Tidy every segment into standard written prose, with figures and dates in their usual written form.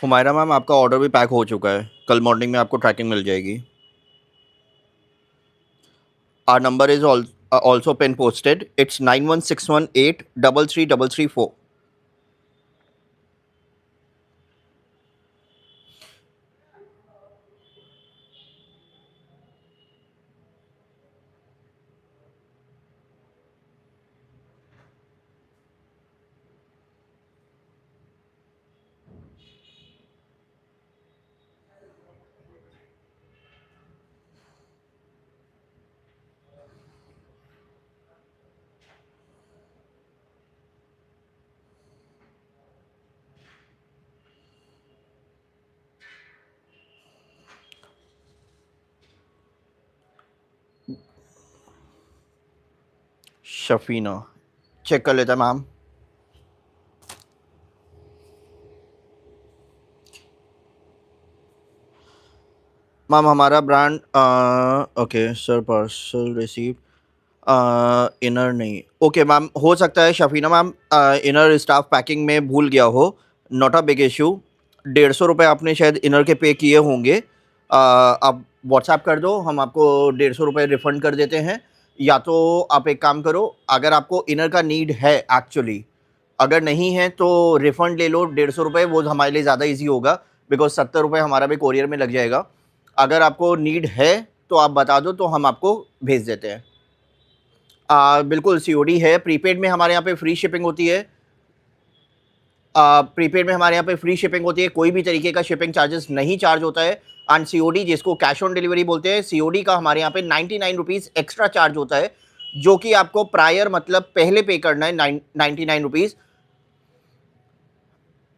Humaira ma'am, आपका order भी pack हो चुका है। कल मॉर्निंग में आपको ट्रैकिंग मिल जाएगी। Our number is also pin posted. It's 9161833334। Shafina, check कर लेता है मैम। मैम हमारा brand, okay sir, parcel receive, inner नहीं। ओके मैम, हो सकता है Shafina ma'am inner staff packing में भूल गया हो। Not a big issue. 150 रुपये आपने शायद इनर के पे किए होंगे। आप व्हाट्सएप कर दो, हम आपको 150 रुपये रिफंड कर देते हैं। या तो आप एक काम करो, अगर आपको इनर का नीड है एक्चुअली, अगर नहीं है तो रिफंड ले लो 150 रुपये, वो हमारे लिए ज़्यादा इजी होगा। बिकॉज 70 रुपये हमारा भी कोरियर में लग जाएगा। अगर आपको नीड है तो आप बता दो, तो हम आपको भेज देते हैं। बिल्कुल सीओडी है। प्रीपेड में हमारे यहाँ पे फ्री शिपिंग होती है। प्रीपेड में हमारे यहाँ पे फ्री शिपिंग होती है, कोई भी तरीके का शिपिंग चार्जेस नहीं चार्ज होता है। एंड सीओडी, जिसको कैश ऑन डिलीवरी बोलते हैं, सीओडी का हमारे यहाँ पे 99 रुपीज़ एक्स्ट्रा चार्ज होता है, जो कि आपको प्रायर मतलब पहले पे करना है 99 रुपीज़।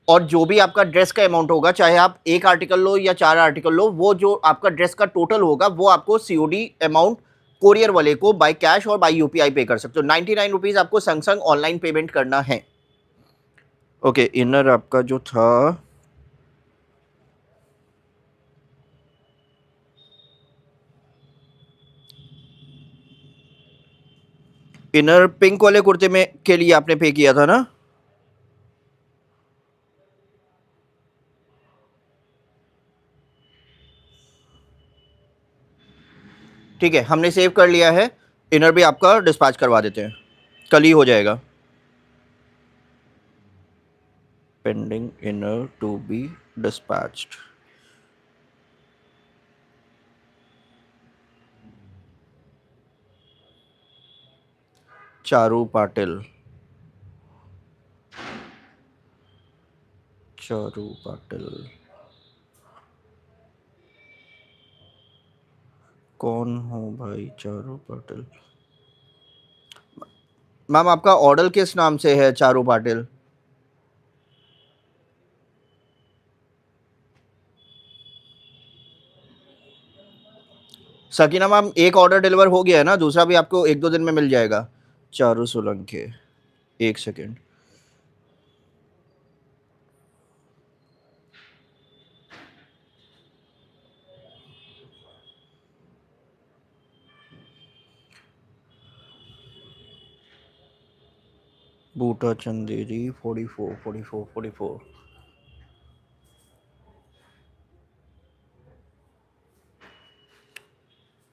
और जो भी आपका ड्रेस का अमाउंट होगा, चाहे आप एक आर्टिकल लो या 4 आर्टिकल लो, वो जो आपका ड्रेस का टोटल होगा वो आपको सीओडी अमाउंट कोरियर वाले को बाय कैश और बाय यूपीआई पे कर सकते हो। 99 रुपीज़ आपको संग संग ऑनलाइन पेमेंट करना है। ओके, इनर आपका जो था, इनर पिंक वाले कुर्ते में के लिए आपने पे किया था ना? ठीक है, हमने सेव कर लिया है। इनर भी आपका डिस्पैच करवा देते हैं, कल ही हो जाएगा। Pending inner to be dispatched. Charu Patil, Charu Patil कौन हो भाई? चारू पाटिल मैम, आपका ऑर्डर किस नाम से है? चारू पाटिल। सकीना मैम, एक ऑर्डर डिलीवर हो गया है ना, दूसरा भी आपको 1-2 दिन में मिल जाएगा। चारू सोलंके, एक सेकेंड। बूटा चंदेरी 44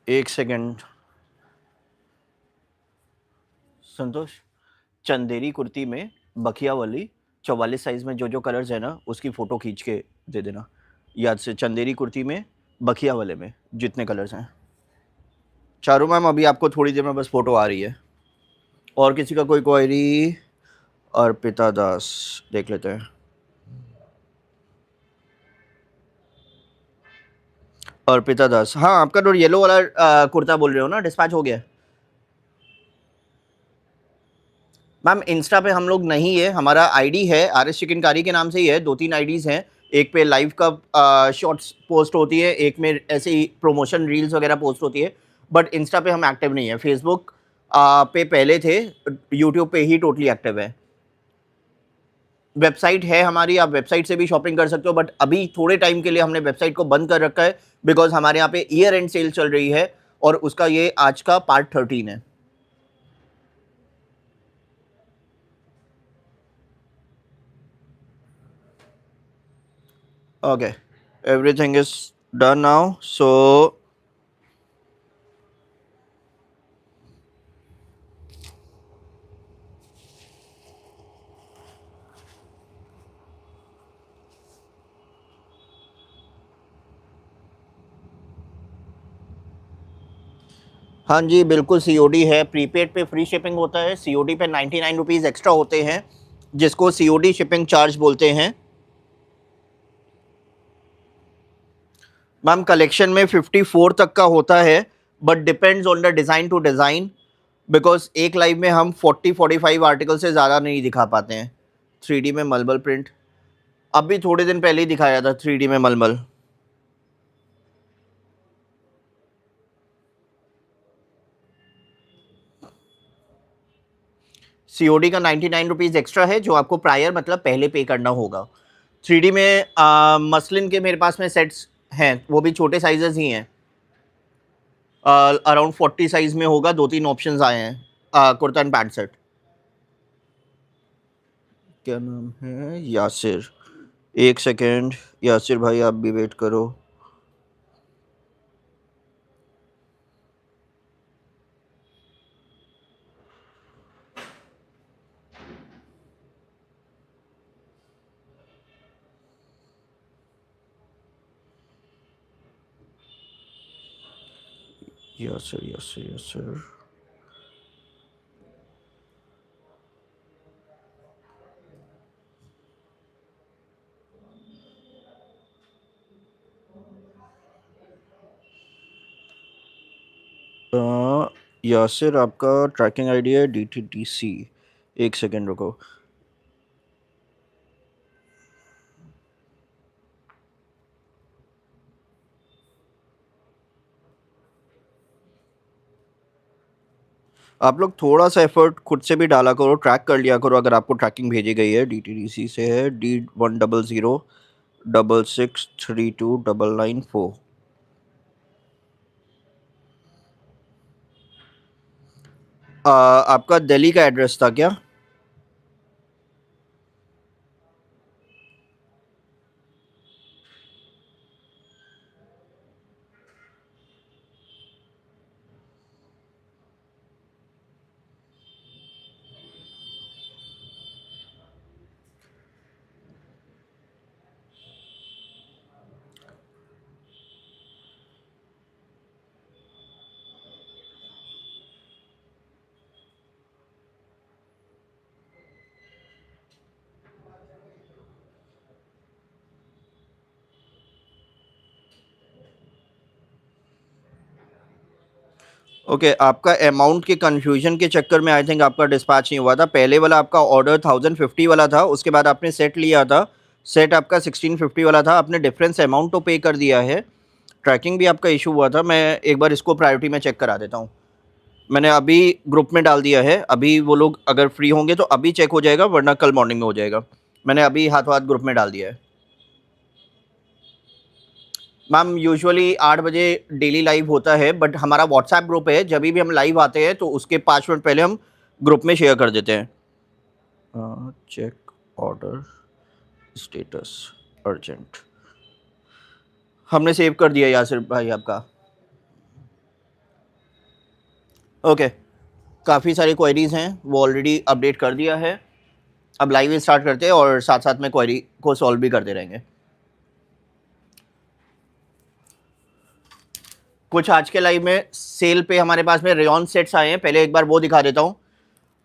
एक सेकेंड संतोष। चंदेरी कुर्ती में बखिया वाली 44 साइज में जो जो कलर्स है ना, उसकी फ़ोटो खींच के दे देना याद से। चंदेरी कुर्ती में बखिया वाले में जितने कलर्स हैं। चारू मैम, अभी आपको थोड़ी देर में बस फ़ोटो आ रही है। और किसी का कोई क्वेरी? अर्पिता दास, देख लेते हैं। अर्पिता दास, हाँ, आपका जो येलो वाला कुर्ता बोल रहे हो ना, डिस्पैच हो गया। मैम इंस्टा पे हम लोग नहीं है, हमारा आईडी है आर एस चिकनकारी के नाम से ही है। 2-3 आईडीज़ हैं। एक पे लाइव का शॉर्ट्स पोस्ट होती है, एक में ऐसे ही प्रमोशन रील्स वगैरह पोस्ट होती है। बट इंस्टा पे हम एक्टिव नहीं है। फेसबुक पे पहले थे, यूट्यूब पे ही टोटली एक्टिव है। वेबसाइट है हमारी, आप वेबसाइट से भी शॉपिंग कर सकते हो, बट अभी थोड़े टाइम के लिए हमने वेबसाइट को बंद कर रखा है, बिकॉज हमारे यहाँ पे ईयर एंड सेल चल रही है, और उसका ये आज का पार्ट 13 है। Okay, everything is done now, so हाँ जी, बिल्कुल सीओडी है। प्रीपेड पे फ्री शिपिंग होता है, सीओडी पे 99 रुपीज़ एक्स्ट्रा होते हैं, जिसको सीओडी शिपिंग चार्ज बोलते हैं। मैम कलेक्शन में 54 तक का होता है, but depends on the design to design, because एक लाइव में हम 40-45 आर्टिकल से ज़्यादा नहीं दिखा पाते हैं। 3D में मलमल प्रिंट अभी थोड़े दिन पहले ही दिखाया था, 3D में मलमल। सीओडी का 99 रुपीज़ एक्स्ट्रा है, जो आपको प्रायर मतलब पहले पे करना होगा। 3D में मसलिन के मेरे पास में सेट्स हैं, वो भी छोटे साइजेस ही हैं, अराउंड 40 साइज में होगा। 2-3 ऑप्शंस आए हैं कुर्ता एंड पैंट सेट। क्या नाम है? यासिर। एक सेकेंड यासिर भाई, आप भी वेट करो। यासिर यासिर यासिर यासिर, आपका ट्रैकिंग आईडी है DTDC। एक सेकेंड रुको। आप लोग थोड़ा सा एफर्ट खुद से भी डाला करो, ट्रैक कर लिया करो। अगर आपको ट्रैकिंग भेजी गई है, DTDC से है, D10066329994। आपका दिल्ली का एड्रेस था क्या? ओके, आपका अमाउंट के कन्फ्यूजन के चक्कर में आई थिंक आपका डिस्पैच नहीं हुआ था। पहले वाला आपका ऑर्डर 1050 वाला था, उसके बाद आपने सेट लिया था। सेट आपका 1650 वाला था, आपने डिफरेंस अमाउंट तो पे कर दिया है। ट्रैकिंग भी आपका इशू हुआ था। मैं एक बार इसको प्रायोरिटी में चेक करा देता हूँ। मैंने अभी ग्रुप में डाल दिया है, अभी वो लोग अगर फ्री होंगे तो अभी चेक हो जाएगा, वरना कल मॉर्निंग में हो जाएगा। मैंने अभी हाथों हाथ ग्रुप में डाल दिया है। मैम यूजुअली 8 बजे डेली लाइव होता है, बट हमारा व्हाट्सएप ग्रुप है, जब भी हम लाइव आते हैं तो उसके 5 मिनट पहले हम ग्रुप में शेयर कर देते हैं। Check order status urgent. हमने सेव कर दिया यासिर भाई आपका। ओके, काफ़ी सारी क्वेरीज हैं, वो ऑलरेडी अपडेट कर दिया है। अब लाइव स्टार्ट करते हैं और साथ साथ में क्वेरी को सॉल्व भी करते रहेंगे। कुछ आज के लाइव में सेल पे हमारे पास में रेयॉन सेट्स आए हैं, पहले एक बार वो दिखा देता हूँ।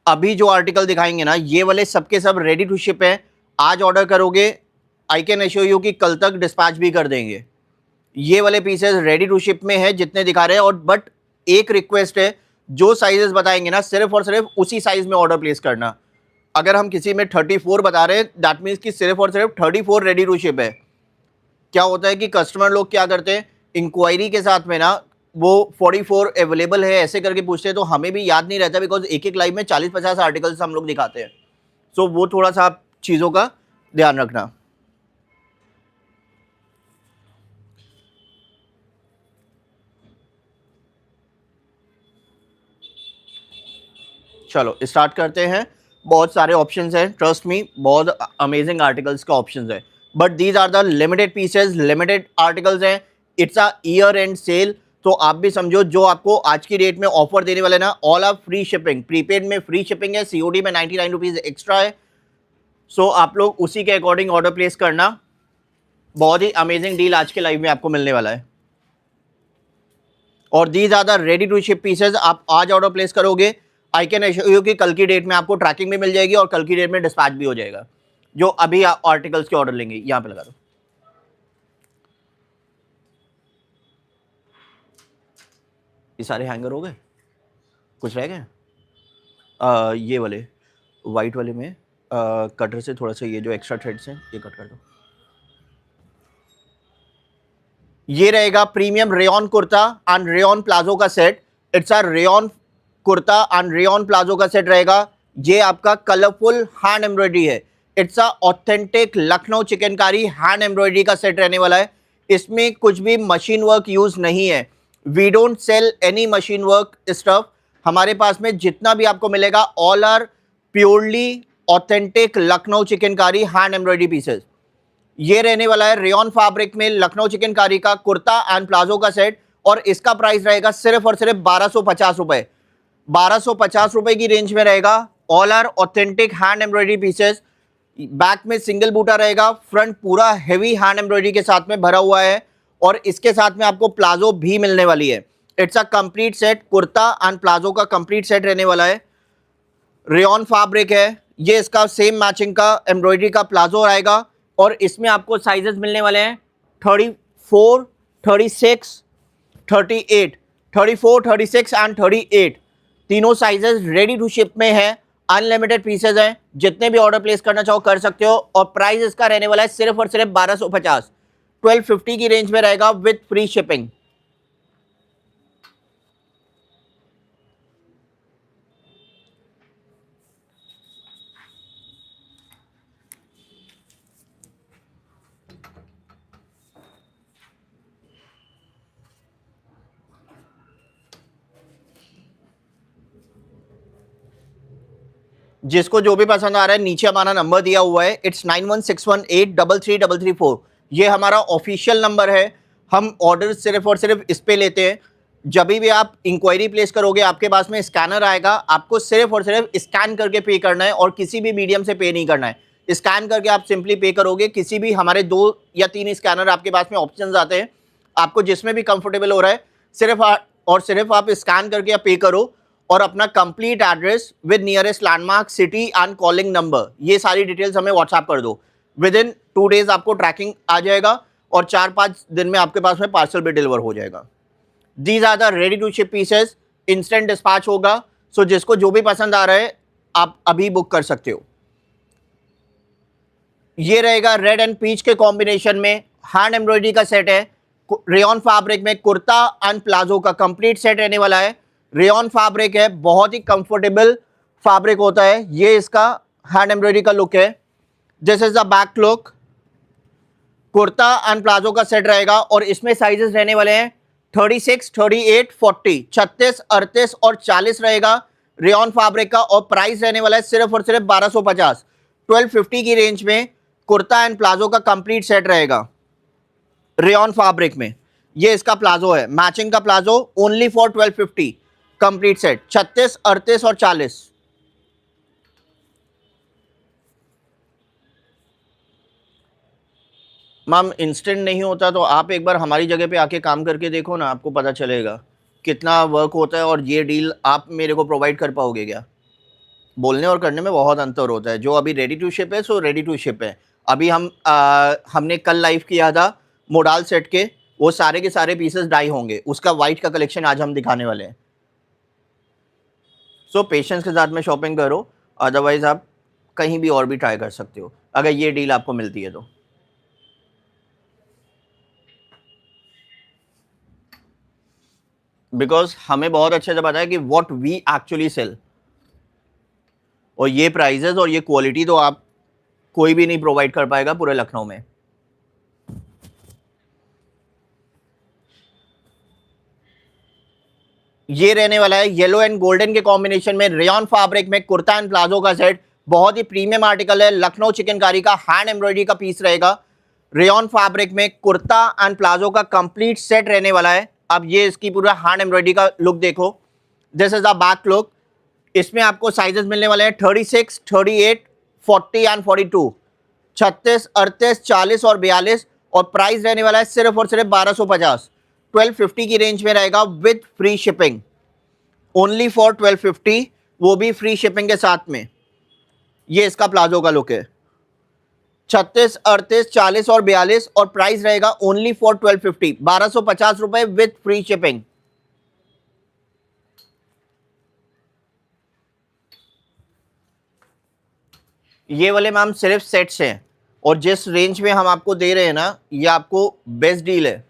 अभी जो आर्टिकल दिखाएंगे ना, ये वाले सबके सब रेडी टू शिप है। आज ऑर्डर करोगे, आई कैन एश्योर यू कि कल तक डिस्पैच भी कर देंगे। ये वाले पीसेस रेडी टू शिप में है जितने दिखा रहे हैं। और बट एक रिक्वेस्ट है, जो साइजेस बताएंगे ना, सिर्फ और सिर्फ उसी साइज में ऑर्डर प्लेस करना। अगर हम किसी में 34 बता रहे हैं, दैट मीन्स कि सिर्फ और सिर्फ 34 रेडी टू शिप है। क्या होता है कि कस्टमर लोग क्या करते हैं, इंक्वायरी के साथ में ना वो 44 अवेलेबल है ऐसे करके पूछते हैं, तो हमें भी याद नहीं रहता, बिकॉज एक एक लाइव में 40-50 आर्टिकल्स हम लोग दिखाते हैं। सो वो थोड़ा सा आप चीज़ों का ध्यान रखना। चलो स्टार्ट करते हैं। बहुत सारे ऑप्शंस हैं, ट्रस्ट मी, बहुत अमेजिंग आर्टिकल्स का ऑप्शंस है। But these are the limited pieces, limited articles हैं, it's a year end sale. तो आप भी समझो जो आपको आज की डेट में ऑफर देने वाले ना, all are free shipping, prepaid में फ्री शिपिंग है, सीओडी में 99 रुपीज एक्स्ट्रा है। सो आप लोग उसी के अकॉर्डिंग ऑर्डर प्लेस करना। बहुत ही अमेजिंग डील आज के लाइव में आपको मिलने वाला है। और these are the ready to ship pieces, आप आज ऑर्डर प्लेस करोगे, आई कैन एश्योर यू कि कल की डेट में आपको ट्रैकिंग भी मिल जाएगी और कल की डेट में डिस्पैच भी हो जाएगा। जो अभी आप आर्टिकल्स के ऑर्डर लेंगे, यहां पे लगा दो। ये सारे हैंगर हो गए, कुछ रह गए? ये वाले वाइट वाले में कटर से थोड़ा सा ये जो एक्स्ट्रा थ्रेड्स हैं ये कट कर दो। ये रहेगा premium rayon kurta and rayon palazzo का set. It's a rayon kurta and rayon palazzo का सेट रहेगा। ये आपका कलरफुल हैंड एम्ब्रॉयडरी है। It's a authentic Lucknow chikankari hand embroidery का सेट रहने वाला है। इसमें कुछ भी मशीन वर्क यूज नहीं है। We don't sell any machine work stuff. हमारे पास में जितना भी आपको मिलेगा all are purely authentic Lucknow chikankari hand embroidery pieces. ये रहने वाला है रेयन फैब्रिक में लखनऊ चिकनकारी का कुर्ता एंड प्लाजो का सेट, और इसका प्राइस रहेगा सिर्फ और सिर्फ 1250 रुपए। 1250 रुपए की रेंज में रहेगा। All are authentic hand embroidery pieces. Back में सिंगल बूटा रहेगा, फ्रंट पूरा हेवी हैंड एम्ब्रॉयडरी के साथ में भरा हुआ है, और इसके साथ में आपको प्लाजो भी मिलने वाली है। It's a complete set, kurta and palazzo का कंप्लीट सेट रहने वाला है। रेयन फैब्रिक है ये, इसका सेम मैचिंग का एम्ब्रॉयडरी का प्लाजो आएगा, और इसमें आपको साइजेस मिलने वाले हैं 34, 36, 38, 34, 36 एंड 38। तीनों साइजेस रेडी टू शिप में है। अनलिमिटेड पीसेज हैं, जितने भी ऑर्डर प्लेस करना चाहो कर सकते हो। और प्राइस इसका रहने वाला है सिर्फ और सिर्फ 1250, 1250 की रेंज में रहेगा विद फ्री शिपिंग। जिसको जो भी पसंद आ रहा है, नीचे हमारा नंबर दिया हुआ है, इट्स 9161833334। ये हमारा ऑफिशियल नंबर है। हम ऑर्डर सिर्फ और सिर्फ इस पे लेते हैं। जब भी आप इंक्वायरी प्लेस करोगे, आपके पास में स्कैनर आएगा, आपको सिर्फ और सिर्फ स्कैन करके पे करना है, और किसी भी मीडियम से पे नहीं करना है। स्कैन करके आप सिंपली पे करोगे। किसी भी हमारे 2 या 3 स्कैनर आपके पास में ऑप्शन आते हैं, आपको जिसमें भी कंफर्टेबल हो रहा है, सिर्फ और सिर्फ आप स्कैन करके आप पे करो, और अपना complete address with nearest landmark, city and calling number, ये सारी डिटेल्स हमें व्हाट्सएप कर दो। विद इन 2 डेज आपको ट्रैकिंग आ जाएगा, और 4-5 दिन में आपके पास में पार्सल भी डिलीवर हो जाएगा। These are the ready to ship pieces, instant dispatch होगा। सो जिसको जो भी पसंद आ रहा है आप अभी बुक कर सकते हो। ये रहेगा रेड एंड पीच के कॉम्बिनेशन में, हैंड एम्ब्रॉयडरी का सेट है। रेयन फैब्रिक में कुर्ता एंड प्लाजो का कंप्लीट सेट रहने वाला है। रेयन फैब्रिक है, बहुत ही कंफर्टेबल फैब्रिक होता है। ये इसका हैंड एम्ब्रॉयडरी का लुक है। This is the back look. Kurta and palazzo का सेट रहेगा, और इसमें साइजेस रहने वाले हैं 36, 38, 40, 36, 38 और 40 रहेगा रेयन फैब्रिक का। और प्राइस रहने वाला है सिर्फ और सिर्फ 1250, 1250 की रेंज में कुर्ता एंड प्लाजो का कंप्लीट सेट रहेगा रेयन फैब्रिक में। ये इसका प्लाजो है, मैचिंग का palazzo, only for 1250 complete set, 36, 38 और 40। मैम इंस्टेंट नहीं होता तो आप एक बार हमारी जगह पे आके काम करके देखो ना, आपको पता चलेगा कितना वर्क होता है, और ये डील आप मेरे को प्रोवाइड कर पाओगे क्या? बोलने और करने में बहुत अंतर होता है। जो अभी रेडी टू शिप है सो रेडी टू शिप है। अभी हमने कल लाइव किया था मोडाल सेट के, वो सारे के सारे पीसेस डाई होंगे, उसका वाइट का कलेक्शन आज हम दिखाने वाले हैं। सो पेशेंस के साथ में शॉपिंग करो, अदरवाइज आप कहीं भी और भी ट्राई कर सकते हो अगर ये डील आपको मिलती है तो। बिकॉज हमें बहुत अच्छे से पता है कि व्हाट वी एक्चुअली सेल, और ये प्राइजेस और ये क्वालिटी तो आप कोई भी नहीं प्रोवाइड कर पाएगा पूरे लखनऊ में। ये रहने वाला है येलो एंड गोल्डन के कॉम्बिनेशन में रेयन फैब्रिक में कुर्ता एंड प्लाजो का सेट। बहुत ही प्रीमियम आर्टिकल है, लखनऊ चिकनकारी का हैंड एम्ब्रॉयडरी का पीस रहेगा। रेयॉन फैब्रिक में कुर्ता एंड प्लाजो का कंप्लीट सेट रहने वाला है। अब ये इसकी पूरा हैंड एम्ब्रॉयडरी का लुक देखो, this is the back look. इसमें आपको साइजेस मिलने वाले हैं 36, 38, 40 एंड 42, 36, 38, 40 और 42। और प्राइस रहने वाला है सिर्फ और सिर्फ 1250, 1250 की रेंज में रहेगा with free shipping, only for 1250, वो भी फ्री शिपिंग के साथ में। ये इसका प्लाजो का लुक है, 36, 38, 40 और 42, और प्राइस रहेगा ओनली फॉर 1250, 1250 रुपए विद फ्री शिपिंग। ये वाले मैम सिर्फ सेट्स हैं, और जिस रेंज में हम आपको दे रहे हैं ना, ये आपको बेस्ट डील है।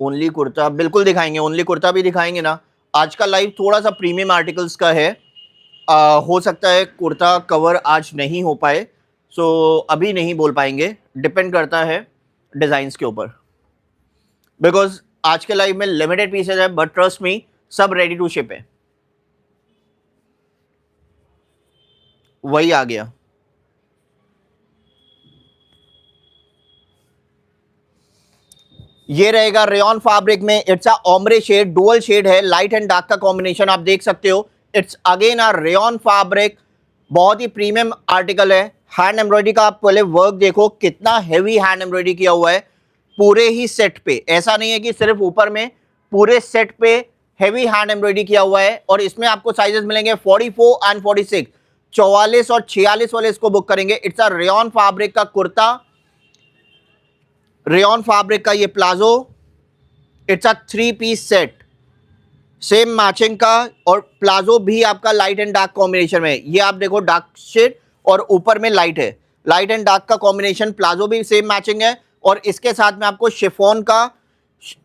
ओनली कुर्ता बिल्कुल दिखाएंगे, ओनली कुर्ता भी दिखाएंगे ना। आज का लाइव थोड़ा सा प्रीमियम आर्टिकल्स का है, हो सकता है कुर्ता कवर आज नहीं हो पाए, सो अभी नहीं बोल पाएंगे, डिपेंड करता है डिज़ाइंस के ऊपर, बिकॉज आज के लाइव में लिमिटेड पीसेज है, बट ट्रस्ट मी सब रेडी टू शिप है। वही आ गया, ये रहेगा रेयॉन फैब्रिक में। It's a ombre shade, dual shade है, लाइट एंड डार्क का कॉम्बिनेशन आप देख सकते हो। It's again a rayon fabric, बहुत ही प्रीमियम आर्टिकल है। हैंड एम्ब्रॉयडरी का आप पहले वर्क देखो, कितना हैवी हैंड एम्ब्रॉयडरी किया हुआ है पूरे ही सेट पे। ऐसा नहीं है कि सिर्फ ऊपर में, पूरे सेट पे हैवी हैंड एम्ब्रॉयडरी किया हुआ है। और इसमें आपको साइजेस मिलेंगे 44 एंड 46, 44 और 46 वाले इसको बुक करेंगे। इट्स अ रेयॉन फैब्रिक का कुर्ता, रेयॉन फैब्रिक का ये palazzo, it's a 3 piece set, same matching का। और प्लाजो भी आपका लाइट एंड डार्क कॉम्बिनेशन में, ये आप देखो डार्क शेड और ऊपर में लाइट है, लाइट एंड डार्क का कॉम्बिनेशन। प्लाजो भी सेम मैचिंग है, और इसके साथ में आपको शिफॉन का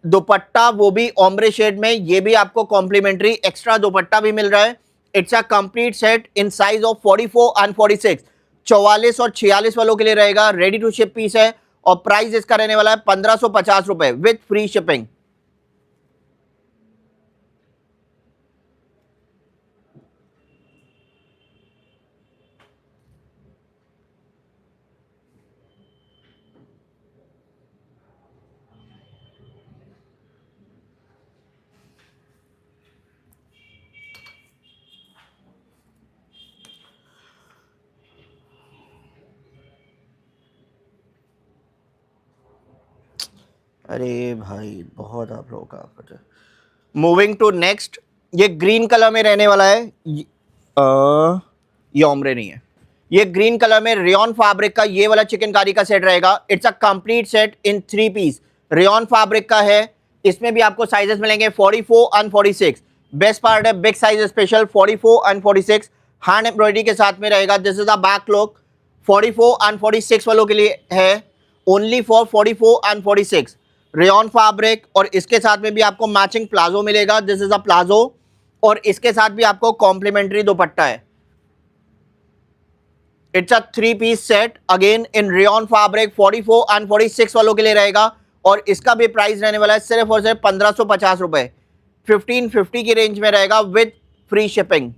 दुपट्टा, वो भी ओम्ब्रे शेड में, ये भी आपको कॉम्प्लीमेंट्री एक्स्ट्रा दुपट्टा भी मिल रहा है। It's a complete set in size of 44 and 46, 44 और 46 वालों के लिए रहेगा, रेडी टू शिप पीस है। और प्राइस इसका रहने वाला है 1550 रुपए विथ फ्री शिपिंग। अरे भाई बहुत आप लोगों का। मूविंग टू नेक्स्ट, ये ग्रीन कलर में रहने वाला है। ये ओम्ब्रे नहीं है, ये ग्रीन कलर में रेयॉन फैब्रिक का ये वाला चिकनकारी का सेट रहेगा। It's a complete set in 3 piece, rayon fabric का है। इसमें भी आपको साइजेस मिलेंगे 44 एंड 46। बेस्ट पार्ट है big size special 44 and 46, hand embroidery के साथ में रहेगा। This is the back look, 44 and 46 वालों के लिए है, only for 44 and 46, rayon fabric. और इसके साथ में भी आपको मैचिंग प्लाजो मिलेगा, दिस इज अ प्लाजो। और इसके साथ भी आपको कॉम्प्लीमेंट्री दुपट्टा है। It's a 3 piece set again in rayon fabric, 44 and 46 वालों के लिए रहेगा। और इसका भी प्राइस रहने वाला है सिर्फ और सिर्फ 1550 रुपए, 1550 की रेंज में रहेगा with free shipping.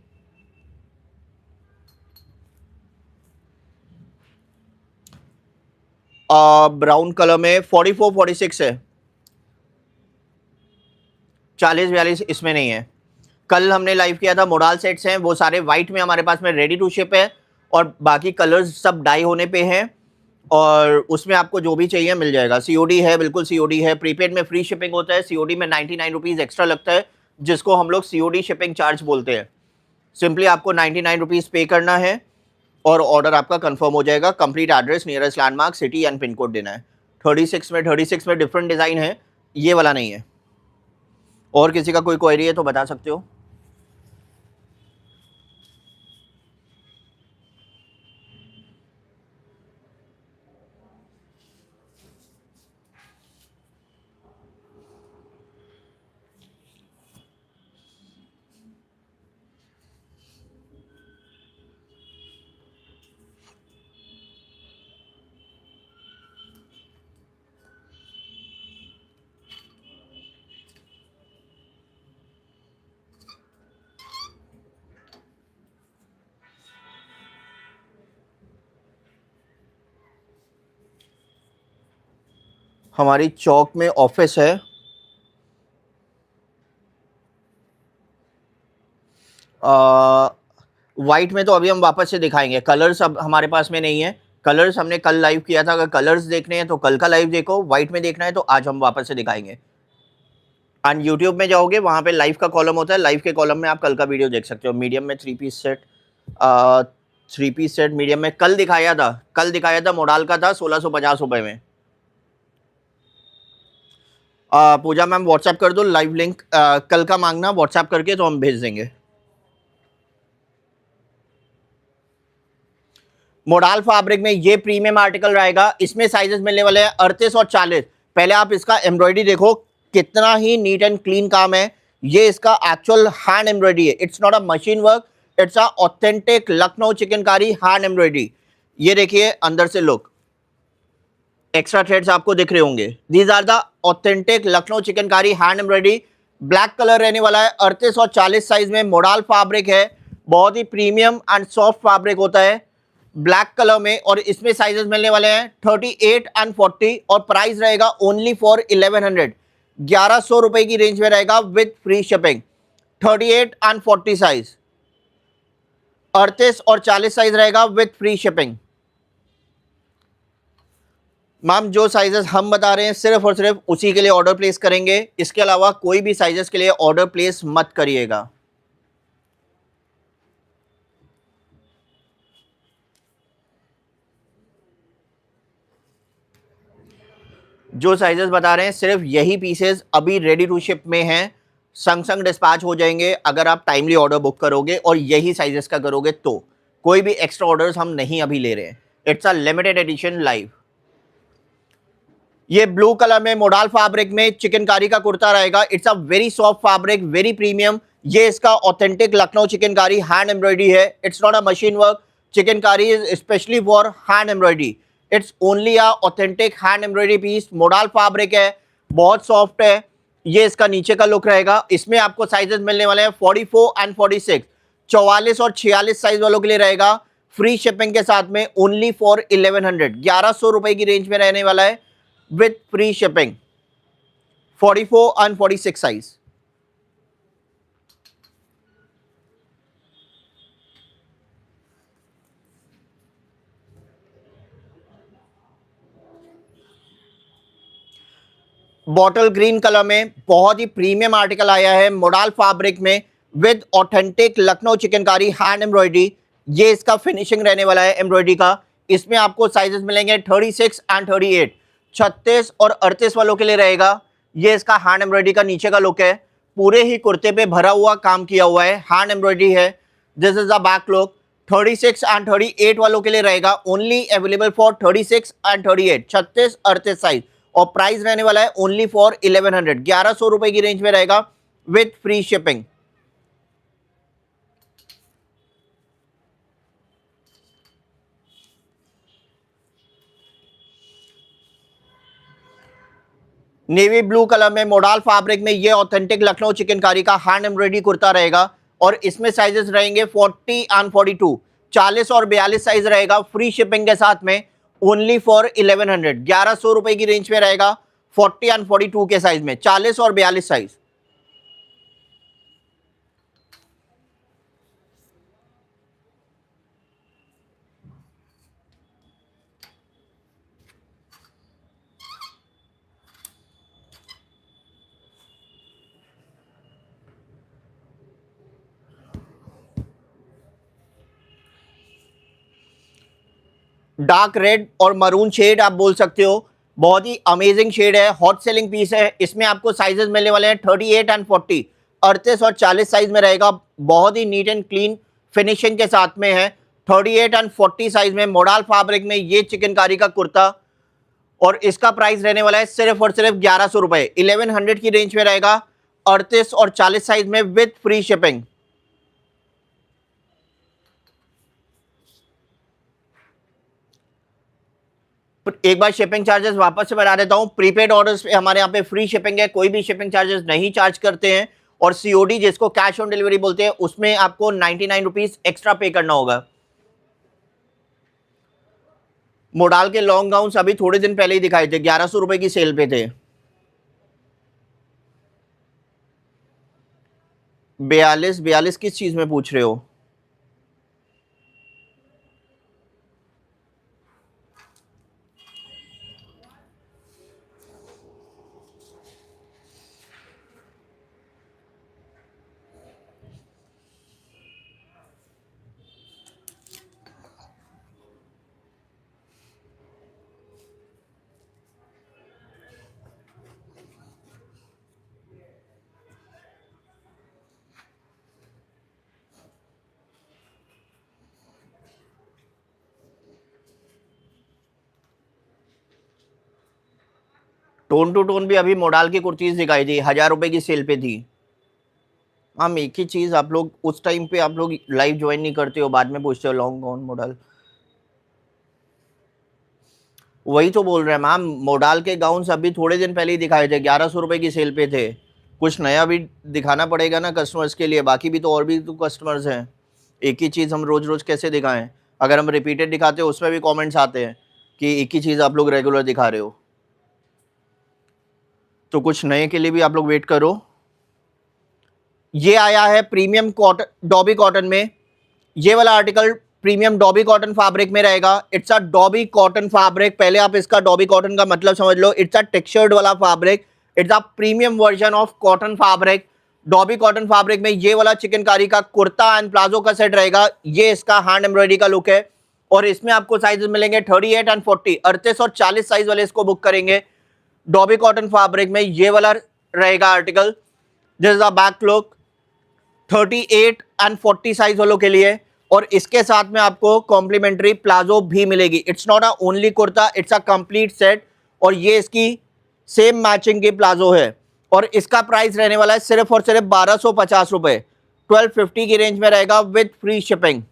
Brown colour में 44, 46 है, 40, 42 इसमें नहीं है। कल हमने लाइव किया था, मोडाल सेट्स हैं, वो सारे वाइट में हमारे पास में रेडी टू शिप है, और बाकी कलर्स सब डाई होने पे हैं। और उसमें आपको जो भी चाहिए मिल जाएगा। सीओडी है, बिल्कुल सीओडी है। प्रीपेड में फ्री शिपिंग होता है, सीओडी में 99 रुपीज़ एक्स्ट्रा लगता है, जिसको हम लोग सीओडी शिपिंग चार्ज बोलते हैं। सिंपली आपको 99 रुपीज़ पे करना है, और ऑर्डर आपका कंफर्म हो जाएगा। Complete address, nearest landmark, city and pin code देना है। 36 में डिफरेंट डिज़ाइन है, ये वाला नहीं है। और किसी का कोई क्वेरी है तो बता सकते हो। हमारी चौक में ऑफिस है। वाइट में तो अभी हम वापस से दिखाएंगे, कलर्स अब हमारे पास में नहीं है। कलर्स हमने कल लाइव किया था, अगर कलर्स देखने हैं तो कल का लाइव देखो, वाइट में देखना है तो आज हम वापस से दिखाएंगे। एंड यूट्यूब में जाओगे, वहाँ पे लाइव का कॉलम होता है, लाइव के कॉलम में आप कल का वीडियो देख सकते हो। मीडियम में 3 piece set, 3 piece set medium में कल दिखाया था, मोडाल का था 1650 रुपये में। पूजा मैम व्हाट्सएप कर दो लाइव लिंक, कल का मांगना व्हाट्सएप करके तो हम भेज देंगे। मोडाल फैब्रिक में ये प्रीमियम आर्टिकल रहेगा, इसमें साइजेस मिलने वाले हैं 38 और 40। पहले आप इसका एम्ब्रॉयडरी देखो, कितना ही नीट एंड क्लीन काम है। ये इसका एक्चुअल हैंड एम्ब्रॉयडरी है, it's not a machine work, it's a authentic Lucknow chikankari hand embroidery. ये देखिए अंदर से लुक, एक्स्ट्रा थ्रेड्स आपको दिख रहे होंगे। These are the authentic Lucknow chikankari hand embroidery. Black colour रहने वाला है, 38 और 40 साइज में मोडाल फैब्रिक है, बहुत ही प्रीमियम एंड सॉफ्ट फैब्रिक होता है ब्लैक कलर में। और इसमें साइजेस मिलने वाले हैं 38 एंड 40 और प्राइस रहेगा ओनली फॉर 1100, 1100 रुपए की रेंज में रहेगा with free shipping. 38 and 40 size, 38 और 40 साइज रहेगा विद फ्री शिपिंग। मैम जो साइजेस हम बता रहे हैं सिर्फ और सिर्फ उसी के लिए ऑर्डर प्लेस करेंगे, इसके अलावा कोई भी साइजेस के लिए ऑर्डर प्लेस मत करिएगा। जो साइजेस बता रहे हैं सिर्फ यही पीसेस अभी रेडी टू शिप में हैं, संग संग डिस्पैच हो जाएंगे अगर आप टाइमली ऑर्डर बुक करोगे और यही साइजेस का करोगे तो। कोई भी एक्स्ट्रा ऑर्डर्स हम नहीं अभी ले रहे हैं, it's a limited edition live. ये ब्लू कलर में मोडाल फैब्रिक में चिकनकारी का कुर्ता रहेगा, it's a very soft fabric, very premium. ये इसका authentic Lucknow chikankari hand embroidery है, it's not a machine work. Chikankari is specially for hand embroidery, it's only a authentic hand embroidery piece. Modal fabric है, बहुत soft है। ये इसका नीचे का लुक रहेगा। इसमें आपको साइजेस मिलने वाले हैं 44 एंड 46, 44 और 46 साइज वालों के लिए रहेगा फ्री शिपिंग के साथ में ओनली फॉर 1100, 1100 रुपए की रेंज में रहने वाला है with free shipping, 44 and 46 size। Bottle green colour में बहुत ही प्रीमियम आर्टिकल आया है मोडाल फैब्रिक में with authentic Lucknow chikankari hand embroidery. ये इसका फिनिशिंग रहने वाला है एम्ब्रॉयडरी का। इसमें आपको साइजेस मिलेंगे 36 एंड 38, 36 और 38 वालों के लिए रहेगा। ये इसका हैंड एम्ब्रॉयडरी का नीचे का लुक है, पूरे ही कुर्ते पे भरा हुआ काम किया हुआ है, हैंड एम्ब्रॉयडरी है। This is the back look. 36 and 38 वालों के लिए रहेगा only available for 36 and 38, 36 38 size. और प्राइस रहने वाला है ओनली फॉर 1100, 1100 रुपए की रेंज में रहेगा with free shipping. Navy blue colour में मोडाल फैब्रिक में ये ऑथेंटिक लखनऊ चिकनकारी का हैंड एम्ब्रॉयडरी कुर्ता रहेगा और इसमें साइजेस रहेंगे 40 एंड 42, 40 और 42 साइज रहेगा फ्री शिपिंग के साथ में ओनली फॉर 1100, 1100 रुपए की रेंज में रहेगा 40 एंड 42 के साइज में, 40 और 42 साइज। डार्क रेड और मरून शेड आप बोल सकते हो, बहुत ही अमेजिंग शेड है, हॉट सेलिंग पीस है। इसमें आपको साइजेस मिलने वाले हैं 38 एंड 40, 38 और 40 साइज में रहेगा। बहुत ही नीट एंड क्लीन फिनिशिंग के साथ में है। 38 एंड 40 साइज में मोडाल फैब्रिक में ये चिकनकारी का कुर्ता और इसका प्राइस रहने वाला है सिर्फ और सिर्फ 1100 रुपए, 1100 की रेंज में रहेगा 38 और 40 साइज में विद फ्री शिपिंग। एक बार शिपिंग चार्जेस वापस से बता देता हूं, प्रीपेड ऑर्डर्स पे हमारे यहाँ पे फ्री शिपिंग है, कोई भी शिपिंग चार्जेस नहीं चार्ज करते हैं। और सीओडी जिसको कैश ऑन डिलीवरी बोलते हैं उसमें आपको 99 रुपीज एक्स्ट्रा पे करना होगा। मोडाल के लॉन्ग गाउन्स अभी थोड़े दिन पहले ही दिखाए थे, 1100 रुपए की सेल पे थे। 42 किस चीज में पूछ रहे हो? टोन टू टोन भी अभी मोडाल की कुर्तीज दिखाई थी, 1000 रुपए की सेल पे थी। हम एक ही चीज, आप लोग उस टाइम पे आप लोग लाइव ज्वाइन नहीं करते हो, बाद में पूछते हो लॉन्ग गाउन मोडाल। वही तो बोल रहे हैं मैम, मोडाल के गाउन्स अभी थोड़े दिन पहले ही दिखाए थे, 1100 रुपए की सेल पे थे। कुछ नया भी दिखाना पड़ेगा ना कस्टमर्स के लिए, बाकी भी तो और भी तो कस्टमर्स हैं। एक ही चीज़ हम रोज रोज कैसे दिखाएं? अगर हम रिपीटेड दिखाते हैं उसमें भी कमेंट्स आते हैं कि एक ही चीज़ आप लोग रेगुलर दिखा रहे हो। तो कुछ नए के लिए भी आप लोग वेट करो। ये आया है प्रीमियम कॉटन, डॉबी कॉटन में। ये वाला article premium dobby cotton fabric में रहेगा। It's a dobby cotton fabric. पहले आप इसका डॉबी कॉटन का मतलब समझ लो। इट्स अ टेक्सचर्ड वाला fabric. It's a premium version of cotton fabric. Dobby cotton fabric में ये वाला चिकनकारी का कुर्ता एंड प्लाजो का सेट रहेगा। ये इसका हैंड एम्ब्रॉयडरी का लुक है और इसमें आपको साइजेस मिलेंगे 38 एंड 40, 38 और 40 साइज वाले इसको बुक करेंगे। डॉबी कॉटन फैब्रिक में ये वाला रहेगा article. This is a back look 38 and 40 size वालों के लिए। और इसके साथ में आपको कॉम्प्लीमेंट्री प्लाजो भी मिलेगी। It's not a only kurta, it's a complete set. और ये इसकी सेम मैचिंग की प्लाजो है और इसका प्राइस रहने वाला है सिर्फ और सिर्फ 1250 रुपए। 1250 की रेंज में रहेगा with free shipping.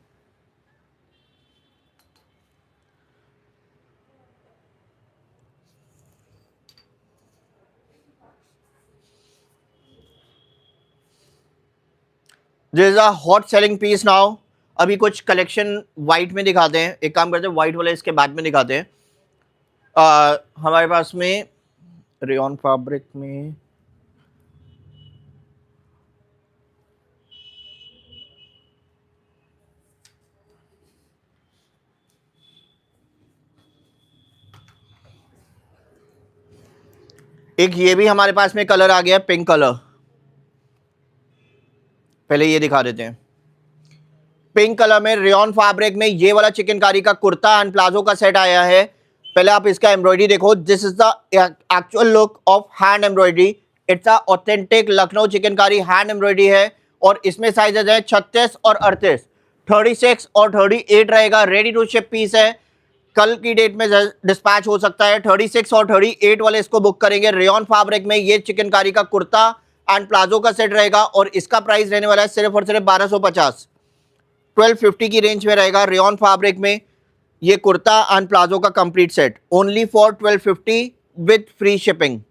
This is a hot selling piece now. अभी कुछ कलेक्शन व्हाइट में दिखाते हैं। एक काम करते हैं, व्हाइट वाले इसके बाद में दिखाते हैं। हमारे पास में रेयॉन फैब्रिक में एक ये भी हमारे पास में कलर आ गया, पिंक कलर। पहले ये दिखा देते हैं। पिंक कलर में रेयॉन फैब्रिक में ये वाला चिकनकारी का कुर्ता एंड प्लाजो का सेट आया है। पहले आप इसका एम्ब्रॉयडरी देखो। This is the actual look of hand embroidery. It's a authentic Lucknow chikankari hand embroidery है और इसमें साइजेस है 36 और 38, 36 और 38 रहेगा। रेडी टू शिप पीस है, कल की डेट में डिस्पैच हो सकता है। 36 और 38 वाले इसको बुक करेंगे। रेयॉन फैब्रिक में ये चिकनकारी का कुर्ता एंड प्लाजो का सेट रहेगा और इसका प्राइस रहने वाला है सिर्फ और सिर्फ 1250। 1250 की रेंज में रहेगा। रेयॉन फैब्रिक में ये कुर्ता एंड प्लाजो का complete set only for 1250 with free shipping.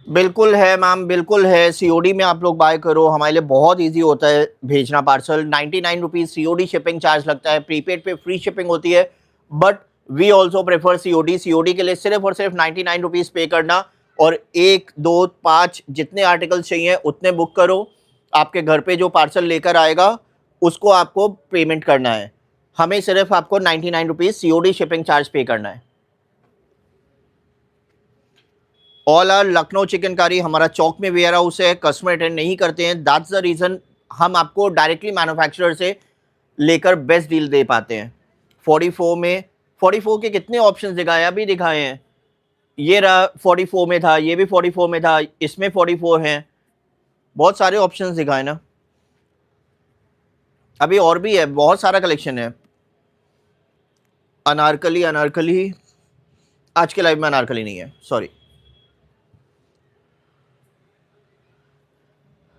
बिल्कुल है मैम, बिल्कुल है। सीओडी में आप लोग बाय करो, हमारे लिए बहुत इजी होता है भेजना parcel. 99 rupees COD shipping charge लगता है। प्रीपेड पे फ्री शिपिंग होती है, but we also prefer COD. COD के लिए सिर्फ और सिर्फ 99 रुपीज़ पे करना और 1, 2, 5 जितने आर्टिकल चाहिए उतने बुक करो। आपके घर पे जो पार्सल लेकर आएगा उसको आपको पेमेंट करना है। हमें सिर्फ आपको 99 रुपीज़ सीओडी शिपिंग चार्ज पे करना है। ऑल आर लखनऊ चिकनकारी हमारा चौक में वेयर हाउस है, कस्टमर अटेंड नहीं करते हैं। दैट्स द रीज़न हम आपको डायरेक्टली मैन्युफैक्चरर से लेकर बेस्ट डील दे पाते हैं। 44 में 44 के कितने ऑप्शंस दिखाए, अभी दिखाए हैं। ये रहा 44 में था, ये भी 44 में था, इसमें 44 हैं। बहुत सारे ऑप्शंस दिखाए ना। अभी और भी है, बहुत सारा कलेक्शन है। अनारकली, अनारकली आज के लाइव में अनारकली नहीं है, सॉरी।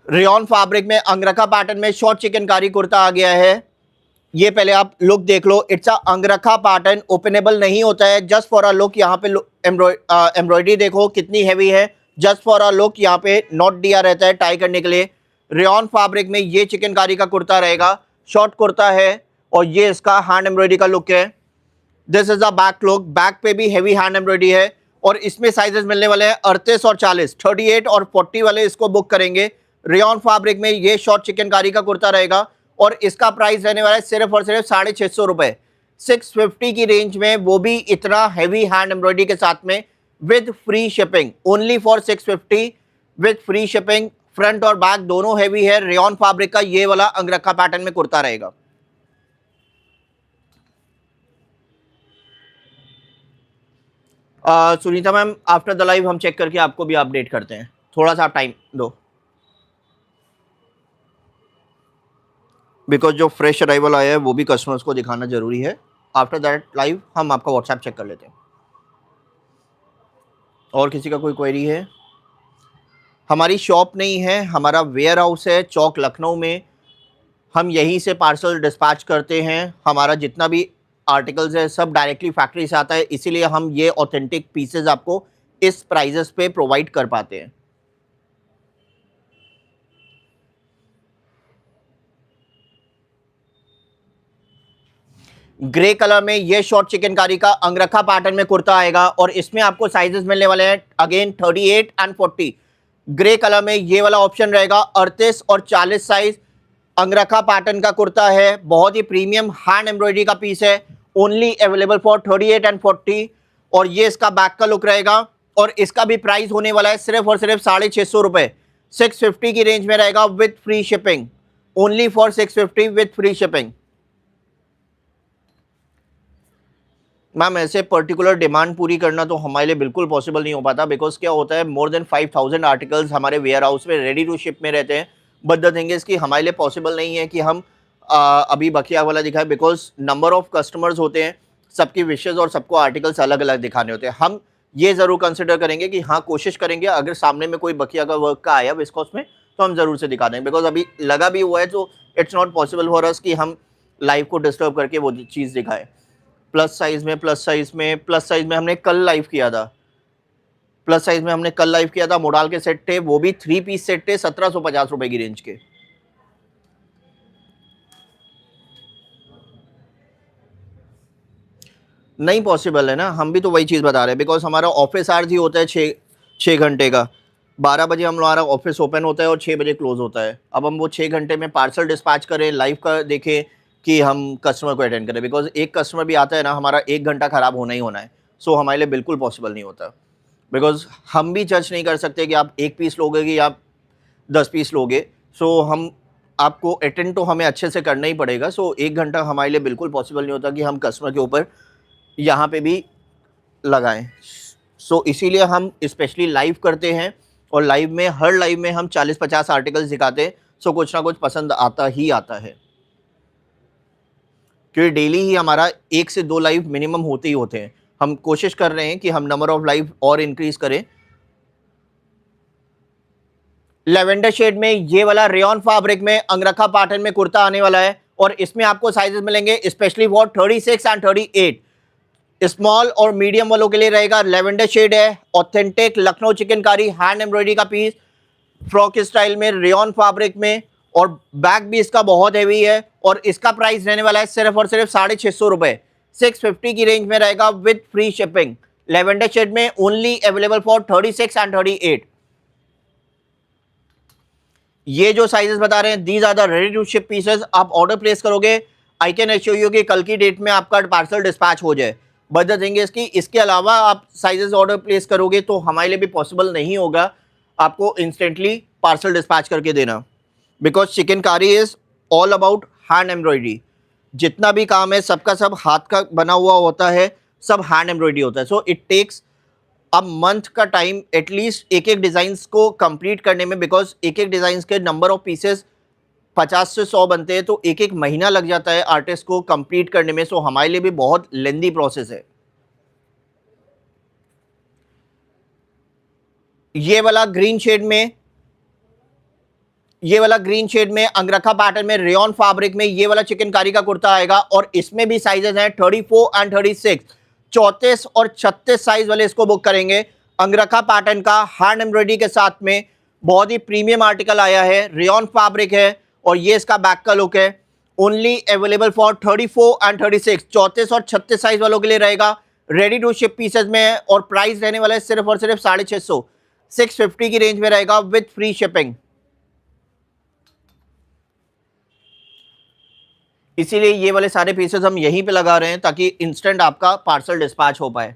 रेयॉन फैब्रिक में अंगरखा पैटर्न में शॉर्ट चिकनकारी कुर्ता आ गया है। ये पहले आप लुक देख लो, it's a angrakha pattern, openable नहीं होता है, जस्ट फॉर अ लुक। यहाँ पे एम्ब्रॉयडरी देखो कितनी हैवी है, जस्ट फॉर अ लुक। यहाँ पे नॉट दिया रहता है टाई करने के लिए। रेयॉन फैब्रिक में ये चिकनकारी का कुर्ता रहेगा, शॉर्ट कुर्ता है और ये इसका हैंड एम्ब्रॉयडरी का लुक है। This is a back look, back पे भी हैवी हैंड एम्ब्रॉयडरी है और इसमें साइजेस मिलने वाले हैं 38 और 40, 38 और 40 वाले इसको बुक करेंगे। रेयॉन फैब्रिक में ये शॉर्ट चिकनकारी का कुर्ता रहेगा और इसका प्राइस रहने वाला है सिर्फ और सिर्फ 650 रुपए, 650 की रेंज में, वो भी इतना हैवी हैंड एम्ब्रॉयडरी के साथ में, with free shipping, only for 650 with free shipping. Front और बैक दोनों हैवी है। रेयॉन फैब्रिक का ये वाला अंगरखा पैटर्न में कुर्ता रहेगा। Sunita ma'am, after the live हम चेक करके आपको भी अपडेट करते हैं, थोड़ा सा टाइम दो, बिकॉज जो फ्रेश अराइवल आया है वो भी कस्टमर्स को दिखाना जरूरी है। आफ्टर दैट लाइव हम आपका व्हाट्सएप चेक कर लेते हैं। और किसी का कोई क्वेरी है? हमारी शॉप नहीं है, हमारा वेयर हाउस है चौक लखनऊ में, हम यहीं से पार्सल डिस्पैच करते हैं। हमारा जितना भी आर्टिकल्स है सब डायरेक्टली फैक्ट्री से आता है, इसीलिए हम ये ऑथेंटिक पीसेज आपको इस प्राइजेस पे प्रोवाइड कर पाते हैं। ग्रे कलर में ये शॉर्ट चिकनकारी का अंगरखा पैटर्न में कुर्ता आएगा और इसमें आपको साइजेस मिलने वाले हैं अगेन 38 एंड 40। ग्रे कलर में ये वाला ऑप्शन रहेगा, 38 और 40 साइज अंगरखा पैटर्न का कुर्ता है, बहुत ही प्रीमियम हैंड एम्ब्रॉयडरी का पीस है, ओनली अवेलेबल फॉर 38 एंड 40। और ये इसका बैक का लुक रहेगा और इसका भी प्राइस होने वाला है सिर्फ और सिर्फ 650 रुपए, 650 की रेंज में रहेगा with free shipping, only for 650 with free shipping. Ma'am ऐसे पर्टिकुलर डिमांड पूरी करना तो हमारे लिए बिल्कुल पॉसिबल नहीं हो पाता, बिकॉज क्या होता है, मोर देन 5000 आर्टिकल्स हमारे वेयर हाउस में रेडी टू शिप में रहते हैं। बट द थिंग इज कि हमारे लिए पॉसिबल नहीं है कि हम अभी बकिया वाला दिखाएं, बिकॉज नंबर ऑफ कस्टमर्स होते हैं, सबकी विशेज और सबको आर्टिकल्स अलग अलग दिखाने होते हैं। हम ये ज़रूर कंसिडर करेंगे कि हाँ, कोशिश करेंगे अगर सामने में कोई बकिया का वर्क का आया विस्कोस में तो हम ज़रूर से दिखा देंगे, बिकॉज अभी लगा भी हुआ है तो it's not possible for us कि हम लाइव को डिस्टर्ब करके वो चीज़ दिखाएं। प्लस साइज में हमने कल लाइव किया था, मोडाल के सेट थे, वो भी 3 पीस सेट थे, 1750 रुपए की रेंज के। नहीं पॉसिबल है ना, हम भी तो वही चीज़ बता रहे हैं, बिकॉज हमारा ऑफिस आवर्स ही होता है 6 घंटे का। 12 बजे हमारा ऑफिस ओपन होता है और 6 बजे क्लोज होता है। अब हम वो 6 घंटे में पार्सल डिस्पैच करें, लाइव का देखें कि हम कस्टमर को अटेंड करें, बिकॉज एक कस्टमर भी आता है ना, हमारा 1 घंटा खराब होना ही होना है। सो हमारे लिए बिल्कुल पॉसिबल नहीं होता, बिकॉज हम भी जज नहीं कर सकते कि आप 1 पीस लोगे कि आप 10 पीस लोगे। सो हम आपको अटेंड तो हमें अच्छे से करना ही पड़ेगा। सो 1 घंटा हमारे लिए बिल्कुल पॉसिबल नहीं होता कि हम कस्टमर के ऊपर यहाँ पे भी लगाएं। सो इसीलिए हम स्पेशली लाइव करते हैं और लाइव में, हर लाइव में हम 40-50 आर्टिकल्स दिखाते हैं। सो कुछ ना कुछ पसंद आता ही आता है, क्योंकि डेली ही हमारा 1 से 2 लाइव मिनिमम होते ही होते हैं। हम कोशिश कर रहे हैं कि हम नंबर ऑफ लाइव और इंक्रीज करें। लेवेंडर शेड में ये वाला रेयॉन फैब्रिक में अंगरखा पैटर्न में कुर्ता आने वाला है और इसमें आपको साइजेस मिलेंगे स्पेशली फॉर 36 एंड 38। स्मॉल और मीडियम वालों के लिए रहेगा। लेवेंडर शेड है, authentic Lucknow chikankari hand embroidery का पीस, फ्रॉक स्टाइल में, रेयॉन फैब्रिक में, और बैक भी इसका बहुत हैवी है और इसका प्राइस रहने वाला है सिर्फ और सिर्फ 650 रुपए, 650 की रेंज में रहेगा with free shipping. Lavender shade में ओनली अवेलेबल फॉर 36 एंड 38। ये जो साइजेस बता रहे हैं, these are the ready to ship pieces. आप ऑर्डर प्लेस करोगे, आई कैन एश्योर यू कि कल की डेट में आपका पार्सल डिस्पैच हो जाए। बट द थिंग इज कि इसके अलावा आप साइजेस ऑर्डर प्लेस करोगे तो हमारे लिए भी पॉसिबल नहीं होगा आपको इंस्टेंटली पार्सल डिस्पैच करके देना, because chikankari is all about hand embroidery. जितना भी काम है सबका सब हाथ का बना हुआ होता है, सब हैंड एम्ब्रॉयडरी होता है। सो इट टेक्स अब मंथ का टाइम एटलीस्ट एक एक डिज़ाइंस को कंप्लीट करने में, बिकॉज एक एक डिज़ाइंस के नंबर ऑफ पीसेस 50 से 100 बनते हैं, तो एक एक महीना लग जाता है आर्टिस्ट को कंप्लीट करने में। सो हमारे लिए भी बहुत लेंदी प्रोसेस है। ये वाला ग्रीन शेड में ये वाला ग्रीन शेड में अंगरखा पैटर्न में रेयन फैब्रिक में ये वाला चिकनकारी का कुर्ता आएगा और इसमें भी साइजेस हैं 34 एंड 36, 34 और 36 साइज वाले इसको बुक करेंगे। अंगरखा पैटर्न का हैंड एम्ब्रॉयडरी के साथ में बहुत ही प्रीमियम आर्टिकल आया है, रेयन फैब्रिक है और ये इसका बैक का लुक है। ओनली अवेलेबल फॉर 34 एंड 36, 34 और 36 साइज वालों के लिए रहेगा। रेडी टू शिप पीसेज में है और प्राइस रहने वाला है सिर्फ और सिर्फ 650, 650 की रेंज में रहेगा विद फ्री शिपिंग। इसीलिए ये वाले सारे पीसेस हम यहीं पे लगा रहे हैं ताकि इंस्टेंट आपका पार्सल डिस्पैच हो पाए।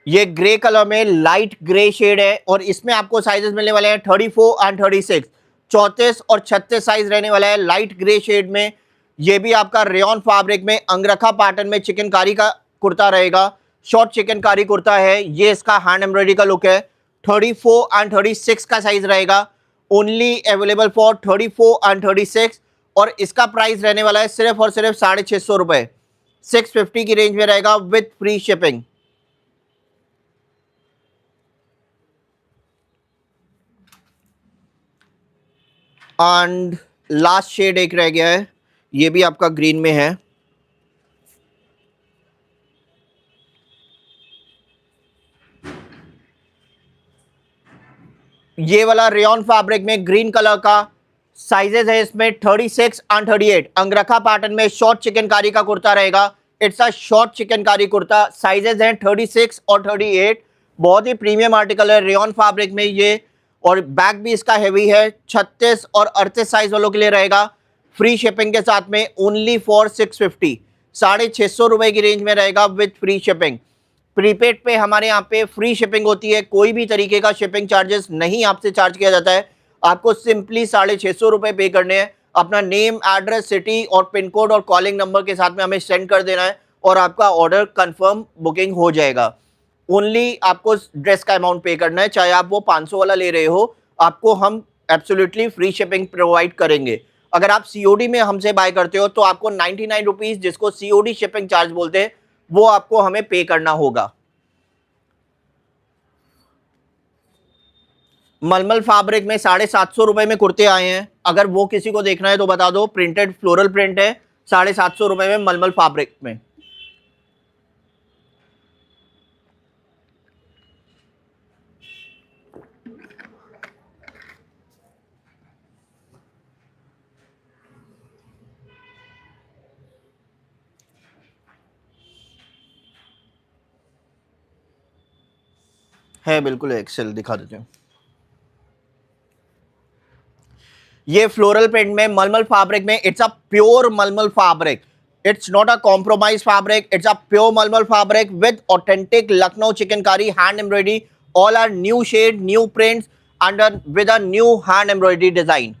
ये ग्रे कलर में लाइट ग्रे शेड है और इसमें आपको साइजेस मिलने वाले हैं 34 एंड 36, 34 और 36 साइज रहने वाला है लाइट ग्रे शेड में। ये भी आपका रेयन फैब्रिक में अंगरखा पैटर्न में चिकनकारी का कुर्ता रहेगा, शॉर्ट चिकनकारी कुर्ता है। ये इसका हैंड एम्ब्रॉयडरी का लुक है। 34 एंड 36 का साइज रहेगा, ओनली अवेलेबल फॉर 34 एंड 36 और इसका प्राइस रहने वाला है सिर्फ और सिर्फ 650 रुपए, 650 की रेंज में रहेगा with free shipping. And last shade एक रह गया है, ये भी आपका ग्रीन में है। ये वाला रेयन फैब्रिक में ग्रीन कलर का साइजेस है इसमें 36 एंड 38। अंगरखा पैटर्न में शॉर्ट चिकनकारी का कुर्ता रहेगा। It's a short chikankari kurta, sizes हैं 36 और 38। बहुत ही प्रीमियम आर्टिकल है रेयन फैब्रिक में ये और बैक भी इसका हैवी है। 36 और 38 साइज वालों के लिए रहेगा फ्री शिपिंग के साथ में, ओनली फॉर 650, 650 रुपए की रेंज में रहेगा विथ फ्री शिपिंग। प्रीपेड पे हमारे यहाँ पे फ्री शिपिंग होती है, कोई भी तरीके का शिपिंग चार्जेस नहीं आपसे चार्ज किया जाता है। आपको सिंपली 650 रुपए पे करने हैं, अपना नेम, एड्रेस, सिटी और पिन कोड और कॉलिंग नंबर के साथ में हमें सेंड कर देना है और आपका ऑर्डर कंफर्म बुकिंग हो जाएगा। ओनली आपको ड्रेस का अमाउंट पे करना है, चाहे आप वो 500 वाला ले रहे हो, आपको हम एब्सोल्युटली फ्री शिपिंग प्रोवाइड करेंगे। अगर आप सीओडी में हमसे बाय करते हो तो आपको 99 रुपीज़, जिसको सीओडी शिपिंग चार्ज बोलते हैं, वो आपको हमें पे करना होगा। मलमल फैब्रिक में 750 रुपए में कुर्ते आए हैं, अगर वो किसी को देखना है तो बता दो। प्रिंटेड फ्लोरल प्रिंट है, 750 रुपए में मलमल फैब्रिक में। है बिल्कुल एक्सेल, दिखा देते हैं। ये फ्लोरल प्रिंट में मलमल फैब्रिक में, it's a pure mulmul fabric, it's not a compromise fabric, it's a pure mulmul fabric with authentic Lucknow chikankari hand embroidery. All are new shade, new prints under with a new hand embroidery design.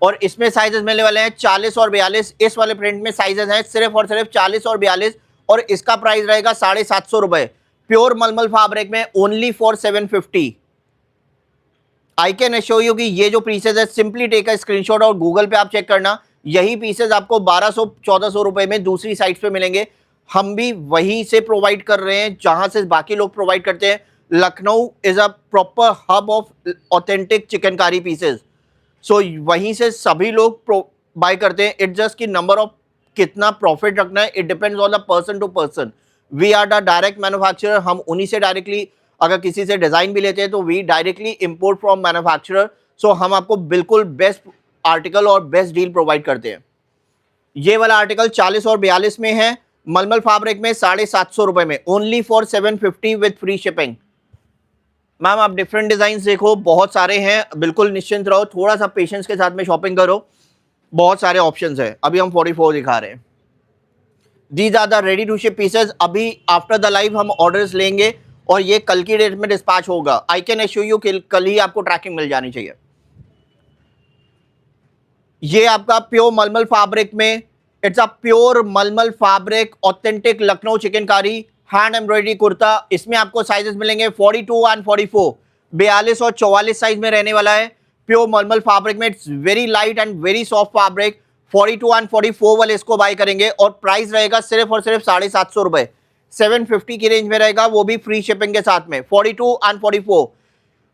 और इसमें sizes मिलने वाले हैं 40 और 42। इस वाले print में sizes हैं सिर्फ और सिर्फ 40 और 42 और इसका प्राइस रहेगा 750 रुपए। प्योर मलमल फैब्रिक में only for 750। I can assure you कि ये जो पीसेज है, सिंपली टेक अ स्क्रीनशॉट और गूगल पे आप चेक करना, यही पीसेज आपको 1200-1400 रुपए में दूसरी साइट्स पे मिलेंगे। हम भी वहीं से प्रोवाइड कर रहे हैं जहां से बाकी लोग प्रोवाइड करते हैं। Lucknow is a proper hub of authentic chikankari pieces, so वहीं से सभी लोग बाय करते हैं। इट्स जस्ट कि नंबर ऑफ कितना प्रॉफिट रखना है, it depends on the person to person. We are the direct manufacturer, हम उन्हीं से डायरेक्टली, अगर किसी से डिजाइन भी लेते हैं तो we directly import from manufacturer. So हम आपको बिल्कुल बेस्ट आर्टिकल और बेस्ट डील प्रोवाइड करते हैं। ये वाला आर्टिकल 40 और 42 में है, मलमल फैब्रिक में 750 रुपए में, only for 750 with free shipping. Ma'am आप डिफरेंट डिजाइन देखो, बहुत सारे हैं, बिल्कुल निश्चिंत रहो, थोड़ा सा पेशेंस के साथ में शॉपिंग करो, बहुत सारे ऑप्शंस हैं। अभी हम 44 दिखा रहे हैं। These are the ready to ship pieces. अभी आफ्टर द लाइव हम ऑर्डर्स लेंगे और ये कल की डेट में डिस्पैच होगा। आई कैन एश्योर यू कल ही आपको ट्रैकिंग मिल जानी चाहिए। ये आपका प्योर मलमल फैब्रिक में, it's a pure mulmul fabric, authentic Lucknow chikankari hand embroidery kurta. इसमें आपको साइजेस मिलेंगे 42 एंड 44, 42 और 44 साइज में रहने वाला है। प्योर मलमल फैब्रिक में, it's very light and very soft fabric. 42 and 44 वाले इसको बाय करेंगे और प्राइस रहेगा सिर्फ और सिर्फ 750 रुपए, 750 की रेंज में रहेगा, वो भी फ्री शिपिंग के साथ में। 42 and 44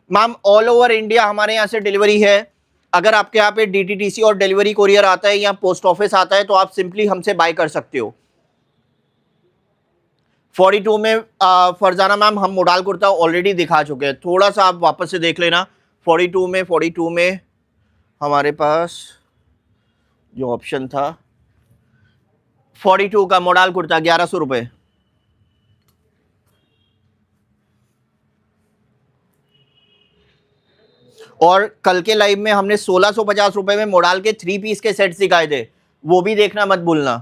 ma'am all over India हमारे यहाँ से डिलीवरी है। अगर आपके यहाँ पे DTDC और डिलीवरी कोरियर आता है या पोस्ट ऑफिस आता है तो आप सिंपली हमसे बाय कर सकते हो। 42 में फरजाना मैम हम मोडाल कुर्ता ऑलरेडी दिखा चुके हैं, थोड़ा सा आप वापस से देख लेना। 42 में हमारे पास जो ऑप्शन था 42 का मोडाल कुर्ता 1100 रुपये। और कल के लाइव में हमने 1650 रुपए में मोडाल के 3 पीस के सेट्स दिखाए थे, वो भी देखना मत भूलना।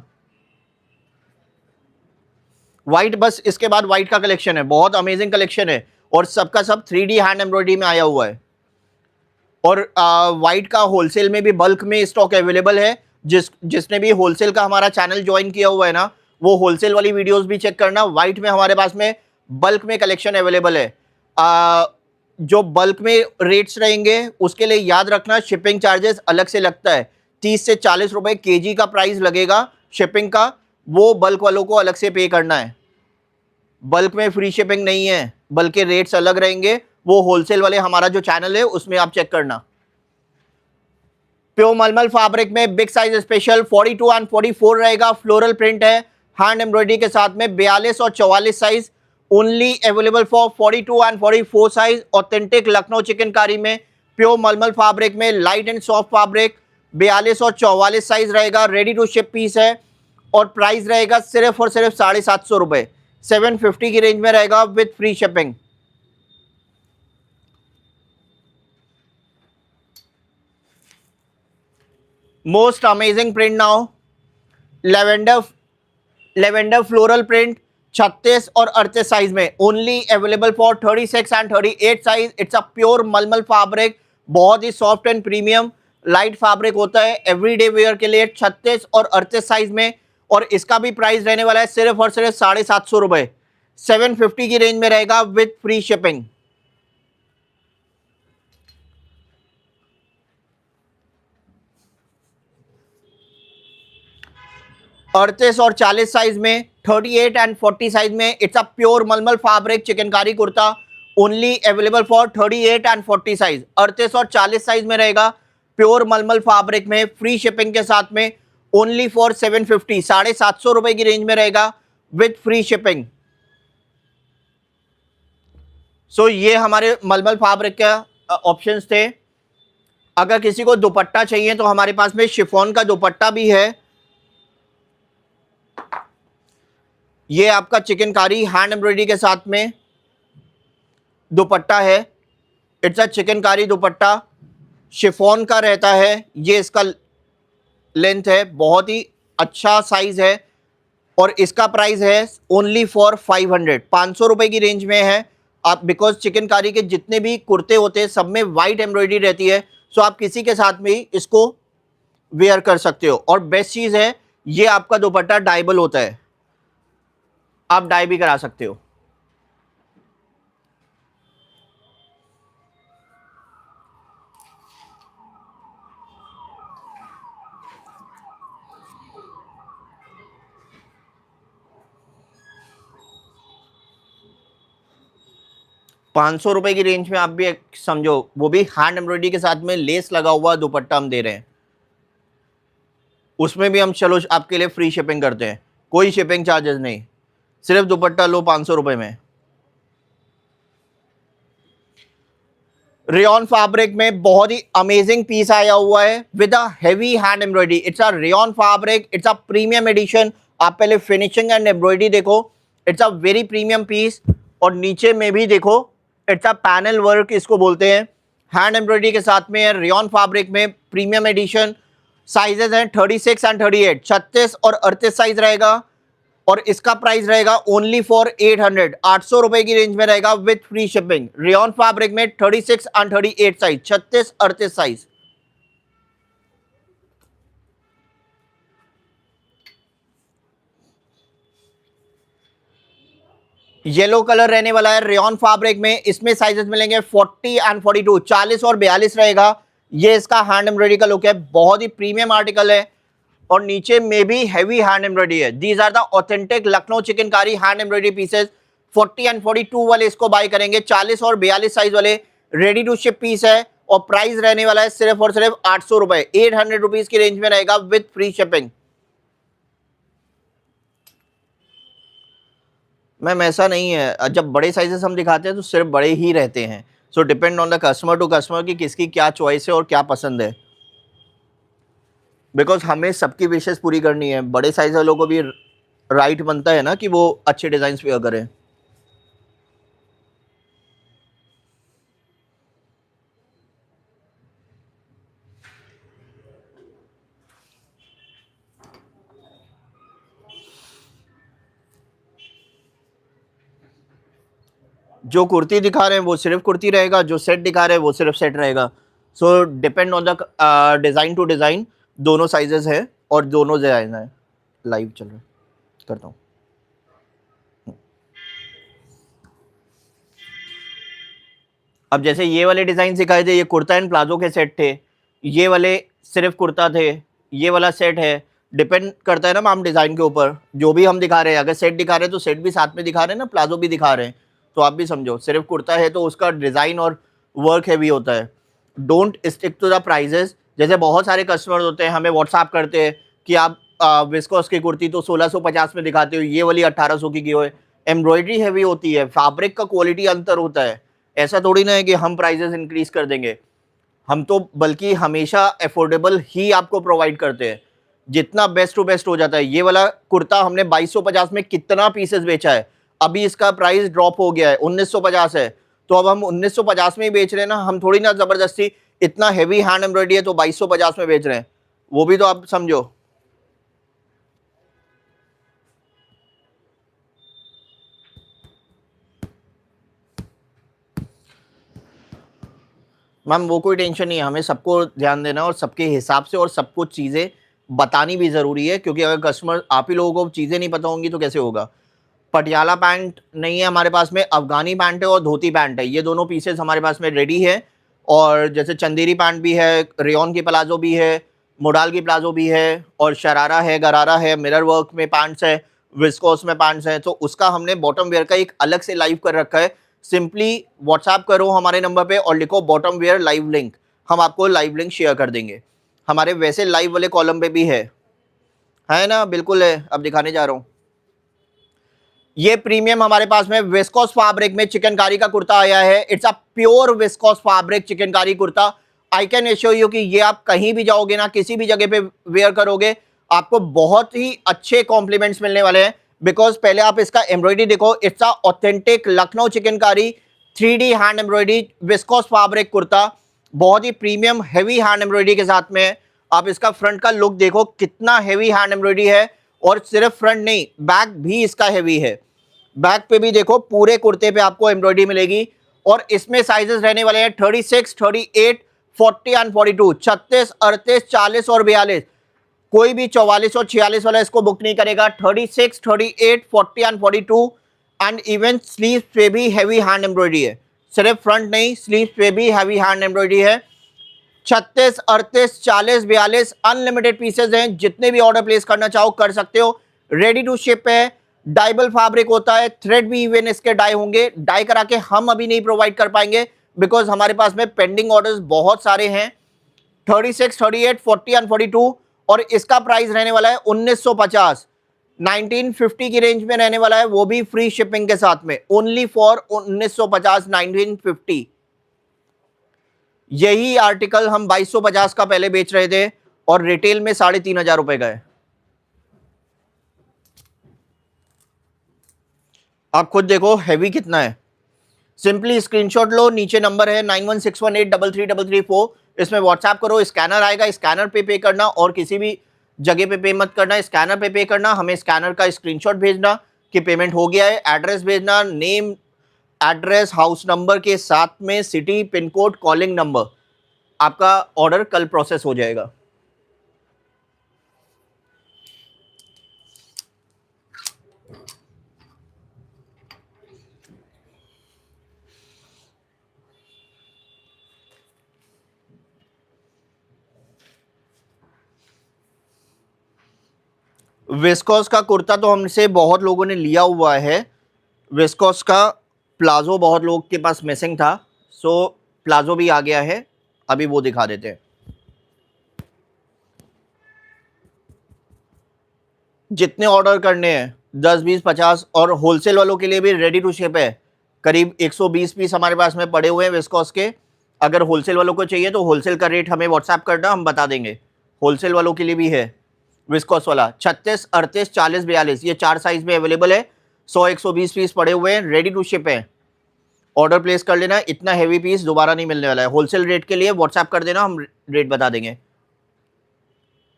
व्हाइट, बस इसके बाद व्हाइट का कलेक्शन है, बहुत अमेजिंग कलेक्शन है और सबका सब 3D हैंड एम्ब्रॉयडरी में आया हुआ है। और व्हाइट का होलसेल में भी बल्क में स्टॉक अवेलेबल है। जिसने भी होलसेल का हमारा चैनल ज्वाइन किया हुआ है ना, वो होलसेल वाली वीडियोस भी चेक करना। व्हाइट में हमारे पास में बल्क में कलेक्शन अवेलेबल है। जो बल्क में रेट्स रहेंगे उसके लिए याद रखना शिपिंग चार्जेस अलग से लगता है, 30 से 40 रुपए केजी का प्राइस लगेगा शिपिंग का, वो बल्क वालों को अलग से पे करना है। बल्क में फ्री शिपिंग नहीं है, बल्कि रेट्स अलग रहेंगे, वो होलसेल वाले हमारा जो चैनल है उसमें आप चेक करना। प्योर मलमल फैब्रिक में बिग साइज स्पेशल 42 एंड 44 रहेगा, फ्लोरल प्रिंट है हैंड एम्ब्रॉयडरी के साथ में। 42 और 44 size only available for 42 and 44 size. Authentic Lucknow chikankari में प्योर मलमल फैब्रिक में लाइट एंड सॉफ्ट फैब्रिक 42 और 44 साइज रहेगा, रेडी टू शिप पीस है और प्राइस रहेगा सिर्फ और सिर्फ 750 रुपए, 750 की रेंज में रहेगा with free shipping. Most amazing print now, lavender floral print 36 और 38 साइज में only available for 36 and 38 size. It's a pure mulmul fabric, बहुत ही soft and premium light fabric होता है एवरीडे वेयर के लिए, 36 और 38 साइज में। और इसका भी प्राइस रहने वाला है सिर्फ और सिर्फ 750 रुपए, 750 की रेंज में रहेगा विद फ्री शिपिंग। अड़तीस और 40 साइज में, 38 एंड 40 साइज में it's a pure mulmul fabric chikankari kurta only available for 38 and 40 size. 38 और 40 साइज में रहेगा प्योर मलमल फैब्रिक में फ्री शिपिंग के साथ में ओनली फॉर 750, 750 रुपए की रेंज में रहेगा विद फ्री शिपिंग। सो ये हमारे मलमल फैब्रिक के ऑप्शंस थे। अगर किसी को दुपट्टा चाहिए तो हमारे पास में शिफॉन का दुपट्टा भी है। ये आपका चिकनकारी हैंड एम्ब्रॉयडरी के साथ में दुपट्टा है। It's a chikankari dupatta, chiffon का रहता है, ये इसका लेंथ है, बहुत ही अच्छा साइज है और इसका प्राइस है ओनली फॉर 500 रुपए की रेंज में है। आप बिकॉज चिकनकारी के जितने भी कुर्ते होते हैं सब में वाइट एम्ब्रॉयडरी रहती है, सो आप किसी के साथ भी इसको वेयर कर सकते हो। और बेस्ट चीज़ है ये आपका दुपट्टा डाइबल होता है, आप डाई भी करा सकते हो। ₹500 रुपए की रेंज में आप भी समझो, वो भी हैंड एम्ब्रॉयडरी के साथ में लेस लगा हुआ दुपट्टा हम दे रहे हैं, उसमें भी हम चलो आपके लिए फ्री शिपिंग करते हैं, कोई शिपिंग चार्जेस नहीं, सिर्फ दुपट्टा लो 500 रुपए में। रेयॉन फैब्रिक में बहुत ही अमेजिंग पीस आया हुआ है with a heavy hand embroidery. It's a rayon fabric, it's a premium edition. आप पहले फिनिशिंग एंड एम्ब्रॉयडरी देखो, it's a very premium piece. और नीचे में भी देखो, इट्स अ पैनल वर्क इसको बोलते हैं, हैंड एम्ब्रॉयडरी के साथ में रेयॉन फैब्रिक में प्रीमियम एडिशन। साइजेस हैं 36 एंड 38, 36 और 38 साइज रहेगा और इसका प्राइस रहेगा ओनली फॉर 800 रुपए की रेंज में रहेगा with free shipping. Rayon fabric में 36 and 38 size, 36 38 size. Yellow colour रहने वाला है रेयॉन फैब्रिक में, इसमें साइजेस मिलेंगे 40 एंड 42, 40 और 42 रहेगा। ये इसका हैंड एम्ब्रॉयडरी का लुक है, बहुत ही प्रीमियम आर्टिकल है। और नीचे में भी हैवी हैंड एम्ब्रॉयडरी है। These are the authentic Lucknow chikankari hand embroidery pieces. 40 and 42 वाले इसको बाय करेंगे, 40 और 42 साइज वाले रेडी टू शिप पीस है और प्राइस रहने वाला है सिर्फ और सिर्फ 800 रुपए, 800 रुपीज की रेंज में रहेगा विद फ्री शिपिंग। मैम ऐसा नहीं है, जब बड़े साइजेस हम दिखाते हैं तो सिर्फ बड़े ही रहते हैं। So depend on the customer to customer कि किसकी क्या चॉइस है और क्या पसंद है, बिकॉज हमें सबकी विशेष पूरी करनी है। बड़े साइज वालों को भी राइट बनता है ना कि वो अच्छे डिजाइन वेयर करें। जो कुर्ती दिखा रहे हैं वो सिर्फ कुर्ती रहेगा, जो सेट दिखा रहे हैं वो सिर्फ सेट रहेगा। So depend on the design to design, दोनों साइजेस हैं और दोनों डिज़ाइन है। लाइव चल रहा है, करता हूँ। अब जैसे ये वाले डिज़ाइन दिखाए थे, ये कुर्ता एंड प्लाजो के सेट थे, ये वाले सिर्फ कुर्ता थे, ये वाला सेट है। डिपेंड करता है ना हम डिज़ाइन के ऊपर, जो भी हम दिखा रहे हैं। अगर सेट दिखा रहे हैं तो सेट भी साथ में दिखा रहे हैं ना, प्लाजो भी दिखा रहे हैं। तो आप भी समझो, सिर्फ कुर्ता है तो उसका डिज़ाइन और वर्क हैवी होता है। Don't stick to the prices. जैसे बहुत सारे कस्टमर्स होते हैं हमें व्हाट्सअप करते हैं कि आप विस्कोस की कुर्ती तो 1650 में दिखाते हो, ये वाली 1800 की क्यों है। एम्ब्रॉयडरी हैवी होती है, फैब्रिक का क्वालिटी अंतर होता है। ऐसा थोड़ी ना है कि हम प्राइजेस इंक्रीज कर देंगे, हम तो बल्कि हमेशा अफोर्डेबल ही आपको प्रोवाइड करते हैं, जितना बेस्ट टू बेस्ट हो जाता है। ये वाला कुर्ता हमने 2250 में कितना पीसेस बेचा है, अभी इसका प्राइस ड्रॉप हो गया है, 1950 है। तो अब हम 1950 में ही बेच रहे हैं ना, हम थोड़ी ना जबरदस्ती इतना हैवी हैंड एम्ब्रॉयडरी है तो 2250 में बेच रहे हैं, वो भी तो आप समझो। मैम वो कोई टेंशन नहीं है, हमें सबको ध्यान देना और सबके हिसाब से और सब कुछ चीज़ें बतानी भी ज़रूरी है, क्योंकि अगर कस्टमर आप ही लोगों को चीज़ें नहीं पता होंगी तो कैसे होगा। पटियाला पैंट नहीं है हमारे पास में, अफगानी पैंट है और धोती पैंट है, ये दोनों पीसेस हमारे पास में रेडी है। और जैसे चंदेरी पैंट भी है, रेयॉन की प्लाजो भी है, मोडाल की प्लाजो भी है, और शरारा है, गरारा है, मिरर वर्क में पैंट्स है, विस्कोस में पैंट्स हैं। तो उसका हमने बॉटम वेयर का एक अलग से लाइव कर रखा है। सिंपली व्हाट्सएप करो हमारे नंबर पे और लिखो बॉटम वेयर लाइव लिंक, हम आपको लाइव लिंक शेयर कर देंगे। हमारे वैसे लाइव वाले कॉलम पे भी है ना, बिल्कुल है, अब दिखाने जा रहा हूँ। ये प्रीमियम हमारे पास में विस्कोस फैब्रिक में चिकनकारी का कुर्ता आया है। It's a pure viscous fabric chikankari kurta. I can assure you कि ये आप कहीं भी जाओगे ना, किसी भी जगह पे वेयर करोगे, आपको बहुत ही अच्छे कॉम्प्लीमेंट्स मिलने वाले हैं। बिकॉज पहले आप इसका एम्ब्रॉयडरी देखो, it's a authentic Lucknow chikankari 3D hand embroidery viscous fabric kurta, बहुत ही प्रीमियम हैवी हैंड एम्ब्रॉयडरी के साथ में। आप इसका फ्रंट का लुक देखो, कितना हैवी हैंड एम्ब्रॉयडरी है। और सिर्फ फ्रंट नहीं, बैक भी इसका हैवी है। बैक पे भी देखो, पूरे कुर्ते पे आपको एम्ब्रॉयडरी मिलेगी। और इसमें साइजेस रहने वाले हैं 36, 38, 40 एंड 42, 36, 38, 40 और 42। कोई भी 44 और 46 वाला इसको बुक नहीं करेगा। 36, 38, 40 एंड 42। एंड इवन स्लीव पे भी हैवी हैंड एम्ब्रॉयडरी है, सिर्फ फ्रंट नहीं, स्लीव पे भी हैवी हैंड एम्ब्रॉयडरी है। 36, 38, 40, 42 अनलिमिटेड पीसेज हैं, जितने भी ऑर्डर प्लेस करना चाहो कर सकते हो। रेडी टू शिप है। डाइबल फैब्रिक होता है, थ्रेड भी इवन इसके डाई होंगे। डाई करा के हम अभी नहीं प्रोवाइड कर पाएंगे, बिकॉज हमारे पास में पेंडिंग ऑर्डर्स बहुत सारे हैं। 36, 38, 40 एंड 42। और इसका प्राइस रहने वाला है 1950, 1950 की रेंज में रहने वाला है, वो भी फ्री शिपिंग के साथ में। Only for 1950, 1950। यही आर्टिकल हम 2250 का पहले बेच रहे थे और रिटेल में 3500 रुपए का है। आप खुद देखो हैवी कितना है। सिंपली स्क्रीनशॉट लो, नीचे नंबर है 9161833334, इसमें व्हाट्सएप करो, स्कैनर आएगा, स्कैनर पे करना, और किसी भी जगह पे मत करना, स्कैनर पे करना। हमें स्कैनर का स्क्रीनशॉट भेजना कि पेमेंट हो गया है, एड्रेस भेजना, नेम, एड्रेस, हाउस नंबर के साथ में city, pin code, calling number. आपका ऑर्डर कल प्रोसेस हो जाएगा। विस्कोस का कुर्ता तो हमसे बहुत लोगों ने लिया हुआ है। विस्कोस का प्लाजो बहुत लोग के पास मिसिंग था, सो प्लाजो भी आ गया है, अभी वो दिखा देते हैं। जितने ऑर्डर करने हैं 10 20 50, और होलसेल वालों के लिए भी रेडी टू शिप है। करीब 120 पीस हमारे पास में पड़े हुए हैं विस्कोस के। अगर होलसेल वालों को चाहिए तो होलसेल का रेट हमें व्हाट्सएप करना, हम बता देंगे। होलसेल वालों के लिए भी है विस्कोस वाला। 36 38 40 42 ये 4 साइज में अवेलेबल है। 100 120 पीस पड़े हुए हैं, रेडी टू शिप है। ऑर्डर प्लेस कर लेना, इतना हैवी पीस दोबारा नहीं मिलने वाला है। होलसेल रेट के लिए व्हाट्सएप कर देना, हम रेट बता देंगे।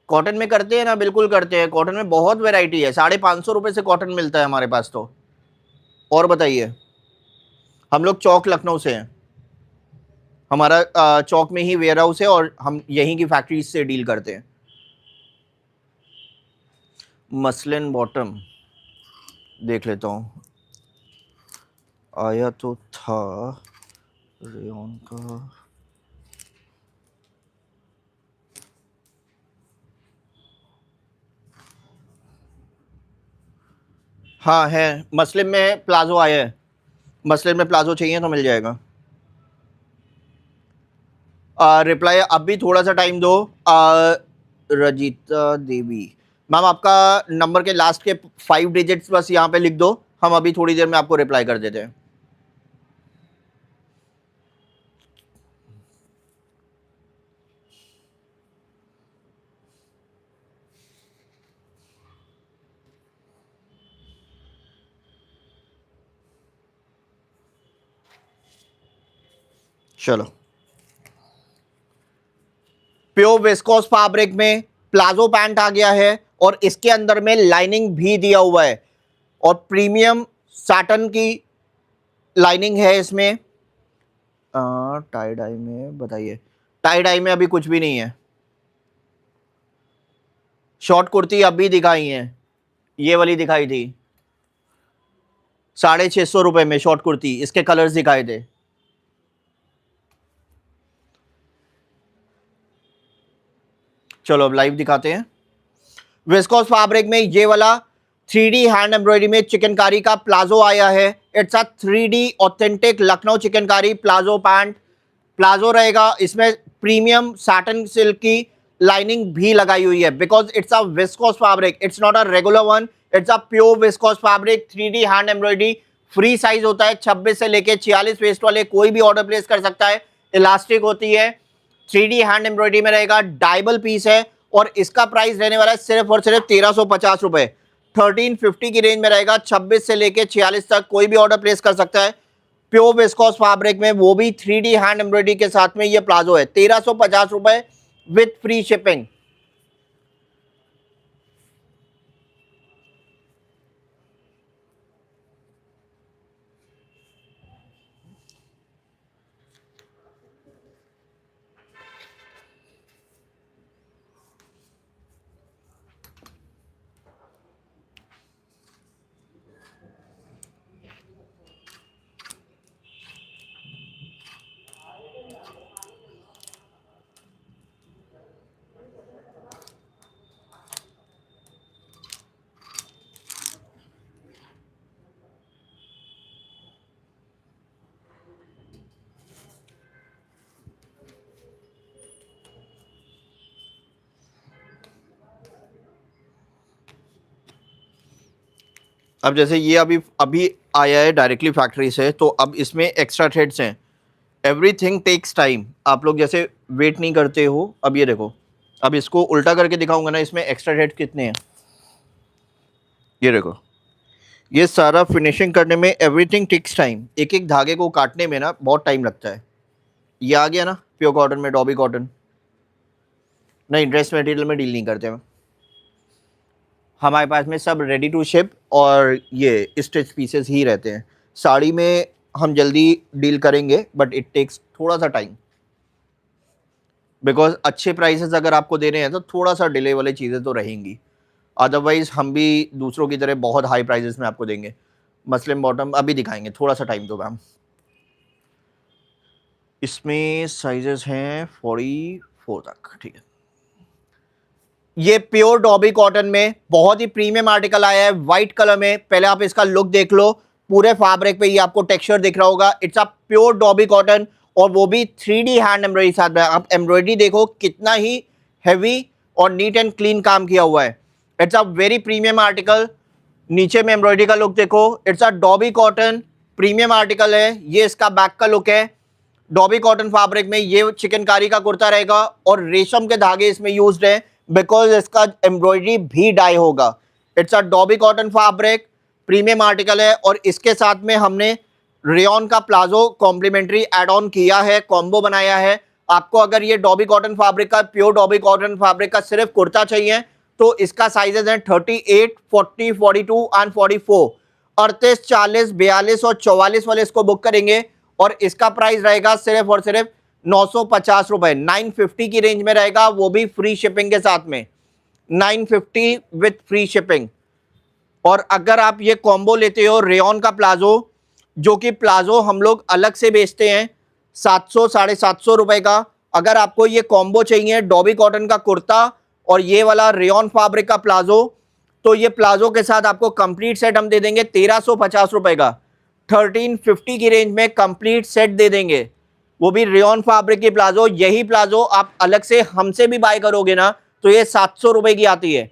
कॉटन में करते हैं ना, बिल्कुल करते हैं। कॉटन में बहुत वैरायटी है, 550 रुपए से कॉटन मिलता है हमारे पास तो। और बताइए, हम लोग चौक लखनऊ से हैं। हमारा चौक में ही वेयर हाउस है और हम यहीं की फैक्ट्रीज से डील करते हैं। मसलिन बॉटम देख लेता हूँ, आया तो था रेयन का। हाँ है, मसलिन में प्लाजो आया है। मसलिन में प्लाजो चाहिए तो मिल जाएगा। रिप्लाई अभी थोड़ा सा टाइम दो। रजिता देवी मैम, आपका नंबर के लास्ट के 5 डिजिट्स बस यहाँ पे लिख दो, हम अभी थोड़ी देर में आपको रिप्लाई कर देते हैं। चलो, प्योर विस्कोस फैब्रिक में प्लाजो पैंट आ गया है और इसके अंदर में लाइनिंग भी दिया हुआ है और प्रीमियम सैटन की लाइनिंग है इसमें। टाई डाई में बताइए, टाई डाई में अभी कुछ भी नहीं है। शॉर्ट कुर्ती अभी दिखाई है, ये वाली दिखाई थी 650 रुपए में शॉर्ट कुर्ती, इसके कलर्स दिखाए थे। चलो अब लाइव दिखाते हैं। विस्कोस फैब्रिक में ये वाला 3D हैंड एम्ब्रॉयडरी में चिकनकारी का प्लाजो आया है। It's a 3D authentic Lucknow chikankari palazzo pant. Palazzo रहेगा, इसमें प्रीमियम सैटन सिल्क की लाइनिंग भी लगाई हुई है, because it's a viscous fabric, it's not a regular one, it's a pure viscous fabric. 3D hand embroidery, free size होता है, 26 से लेके 46 वेस्ट वाले कोई भी ऑर्डर प्लेस कर सकता है। इलास्टिक होती है, 3D हैंड एम्ब्रॉयडरी में रहेगा, डाइबल पीस है और इसका प्राइस रहने वाला है सिर्फ और सिर्फ 1350 रुपए। 1350 की रेंज में रहेगा, 26 से लेके 46 तक कोई भी ऑर्डर प्लेस कर सकता है। प्योर विस्कोस फैब्रिक में, वो भी 3D हैंड एम्ब्रॉयडरी के साथ में ये प्लाजो है। 1350 रुपए विथ फ्री शिपिंग। अब जैसे ये अभी अभी आया है डायरेक्टली फैक्ट्री से, तो अब इसमें एक्स्ट्रा थ्रेड्स हैं। एवरीथिंग टेक्स टाइम, आप लोग जैसे वेट नहीं करते हो। अब ये देखो, अब इसको उल्टा करके दिखाऊंगा ना, इसमें एक्स्ट्रा थ्रेड कितने हैं। ये देखो, ये सारा फिनिशिंग करने में एवरीथिंग टेक्स टाइम, एक एक धागे को काटने में ना बहुत टाइम लगता है। ये आ गया ना प्योर कॉटन में, डॉबी कॉटन। नहीं, ड्रेस मटेरियल में डील नहीं करते हम। हमारे पास में सब रेडी टू शिप और ये स्टिच पीसेस ही रहते हैं। साड़ी में हम जल्दी डील करेंगे, बट इट टेक्स थोड़ा सा टाइम, बिकॉज अच्छे प्राइसेस अगर आपको देने हैं तो थोड़ा सा डिले वाली चीज़ें तो रहेंगी। अदरवाइज हम भी दूसरों की तरह बहुत हाई प्राइसेस में आपको देंगे। मसलिन बॉटम अभी दिखाएंगे, थोड़ा सा टाइम दो मैम। इसमें साइजेस हैं 44 तक, ठीक है। ये प्योर डॉबी कॉटन में बहुत ही प्रीमियम आर्टिकल आया है व्हाइट कलर में। पहले आप इसका लुक देख लो, पूरे फैब्रिक पे ये आपको टेक्सचर दिख रहा होगा। It's a pure dobby cotton और वो भी 3D हैंड एम्ब्रॉयडरी साथ में। आप एम्ब्रॉयडरी देखो कितना ही हैवी और नीट एंड क्लीन काम किया हुआ है। It's a very premium article. नीचे में एम्ब्रॉयडरी का लुक देखो, it's a dobby cotton premium article है। ये इसका बैक का लुक है। डॉबी कॉटन फैब्रिक में ये चिकनकारी का कुर्ता रहेगा और रेशम के धागे इसमें यूज्ड है बिकॉज इसका एम्ब्रॉयडरी भी डाई होगा। It's a dobby cotton fabric, premium article है। और इसके साथ में हमने रेयॉन का प्लाजो कॉम्प्लीमेंट्री एड ऑन किया है, कॉम्बो बनाया है। आपको अगर ये डॉबी कॉटन फैब्रिक का, प्योर डॉबी कॉटन फैब्रिक का सिर्फ कुर्ता चाहिए तो इसका साइजेस है 38, 40, 42 एंड 44। 38, 40, 42 और 44 वाले इसको बुक करेंगे और इसका प्राइस रहेगा सिर्फ और सिर्फ 950 रुपए, 950 की रेंज में रहेगा, वो भी फ्री शिपिंग के साथ में। 950 विथ फ्री शिपिंग। और अगर आप ये कॉम्बो लेते हो रेयॉन का प्लाजो, जो कि प्लाजो हम लोग अलग से बेचते हैं 700, 750 रुपए का, अगर आपको ये कॉम्बो चाहिए डॉबी कॉटन का कुर्ता और ये वाला रेयॉन फैब्रिक का प्लाजो, तो ये प्लाजो के साथ आपको कंप्लीट सेट हम दे देंगे 1350 रुपए का। 1350 की रेंज में कंप्लीट सेट दे देंगे, वो भी रेयॉन फैब्रिक की प्लाजो। यही प्लाजो आप अलग से हमसे भी बाय करोगे ना तो ये 700 रुपए की आती है।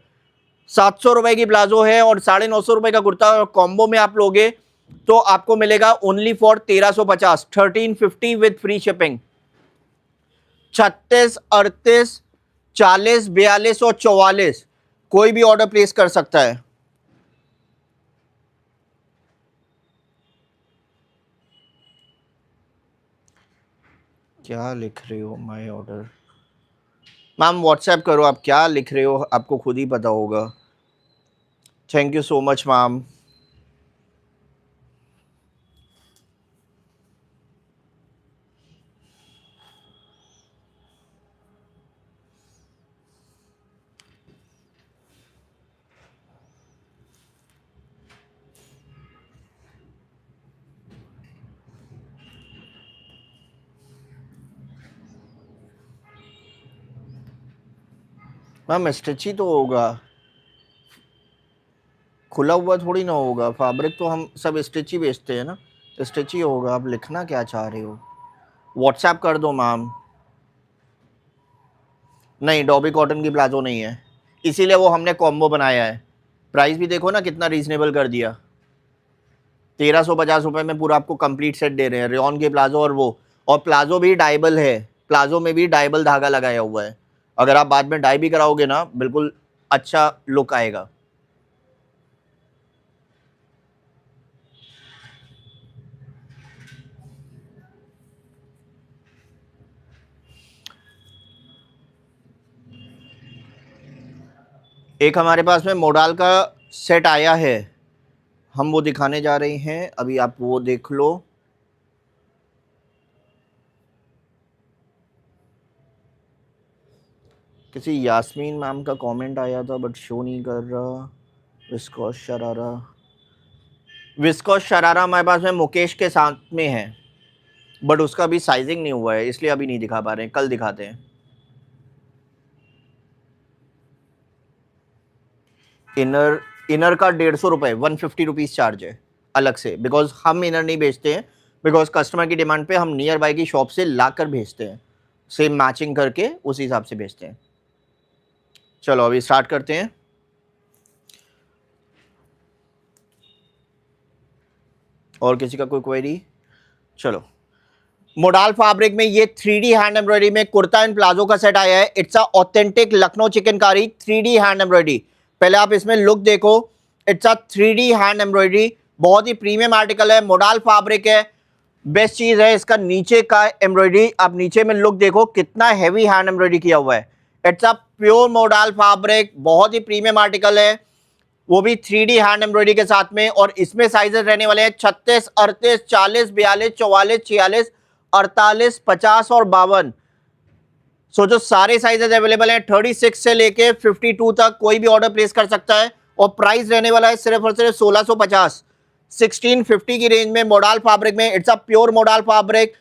700 रुपए की प्लाजो है और 950 रुपए का कुर्ता कॉम्बो में आप लोगे तो आपको मिलेगा only for 1350, 1350 with free shipping. 36, 38, 40, 42 और 44 कोई भी ऑर्डर प्लेस कर सकता है। क्या लिख रहे हो माय ऑर्डर? मैम व्हाट्सएप करो, आप क्या लिख रहे हो आपको खुद ही पता होगा। Thank you so much ma'am. Ma'am stitch ही तो होगा, खुला हुआ थोड़ी ना होगा। फैब्रिक तो हम सब स्टिच ही बेचते हैं ना, तो स्टिच ही होगा। आप लिखना क्या चाह रहे हो? व्हाट्सएप कर दो मैम। नहीं, डॉबी कॉटन की प्लाजो नहीं है, इसीलिए वो हमने कॉम्बो बनाया है। प्राइस भी देखो ना कितना रीजनेबल कर दिया। 1350 रुपये में पूरा आपको कंप्लीट सेट दे रहे हैं, रेयॉन के प्लाजो और वो। और प्लाजो भी डाइबल है, प्लाजो में भी डाइबल धागा लगाया हुआ है। अगर आप बाद में डाई भी कराओगे ना बिल्कुल अच्छा लुक आएगा। एक हमारे पास में मोडाल का सेट आया है, हम वो दिखाने जा रहे हैं, अभी आप वो देख लो। किसी यास्मीन मैम का कमेंट आया था बट शो नहीं कर रहा। विस्कोस शरारा हमारे पास में मुकेश के साथ में है बट उसका भी साइजिंग नहीं हुआ है, इसलिए अभी नहीं दिखा पा रहे हैं, कल दिखाते हैं। इनर का 150 रुपये, 150 रुपीज़ चार्ज है अलग से, बिकॉज हम इनर नहीं बेचते हैं। बिकॉज कस्टमर की डिमांड पे हम नियर बाई की शॉप से ला कर भेजते हैं, सेम मैचिंग करके उसी हिसाब से भेजते हैं। चलो अभी स्टार्ट करते हैं। और किसी का कोई क्वेरी? चलो, मोडाल फैब्रिक में ये 3D हैंड एम्ब्रॉयडरी में कुर्ता एंड प्लाजो का सेट आया है। It's a authentic Lucknow chikankari 3D hand embroidery. पहले आप इसमें लुक देखो, it's a 3D hand embroidery, बहुत ही प्रीमियम आर्टिकल है, मोडाल फैब्रिक है। बेस्ट चीज है इसका नीचे का एम्ब्रॉयडरी, आप नीचे में लुक देखो कितना हैवी हैंड एम्ब्रॉयडरी किया हुआ है। It's a pure modal fabric, बहुत ही प्रीमियम आर्टिकल है, वो भी 3D हैंड एम्ब्रॉयडरी के साथ में। और इसमें साइजेस रहने वाले हैं 36, 38, 40, 42, 44, 46, 48, 50 और 52। सो जो सारे साइजेस अवेलेबल हैं 36 से लेके 52 तक कोई भी ऑर्डर प्लेस कर सकता है। और प्राइस रहने वाला है सिर्फ और सिर्फ 1650, 1650 की रेंज में मोडाल फैब्रिक में। It's a pure modal fabric,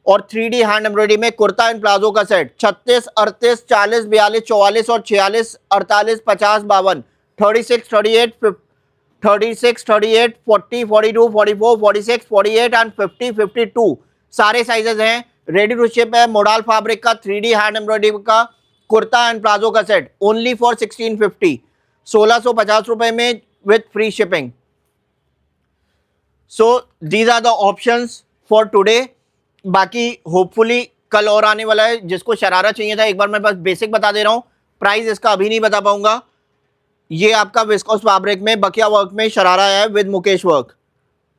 और 3D हैंड एम्ब्रॉयडरी में कुर्ता एंड प्लाजो का सेट 36, 38, 40, 42, 44 और 46, 48, 50, 52, 36, 38, 36, 38, 40, 42, 44, 46, 48 एंड 50, 52 सारे साइजेस हैं। रेडी टू शिप है। मोडाल फैब्रिक का 3D हैंड एम्ब्रॉयडरी का कुर्ता एंड प्लाजो का सेट ओनली फॉर 1650, 1650 रुपए में with free shipping. So these are the options for today. बाकी होपफुली कल और आने वाला है। जिसको शरारा चाहिए था, एक बार मैं बस बेसिक बता दे रहा हूँ, प्राइस इसका अभी नहीं बता पाऊंगा। ये आपका विस्कोस फैब्रिक में बकिया वर्क में शरारा है विद मुकेश वर्क,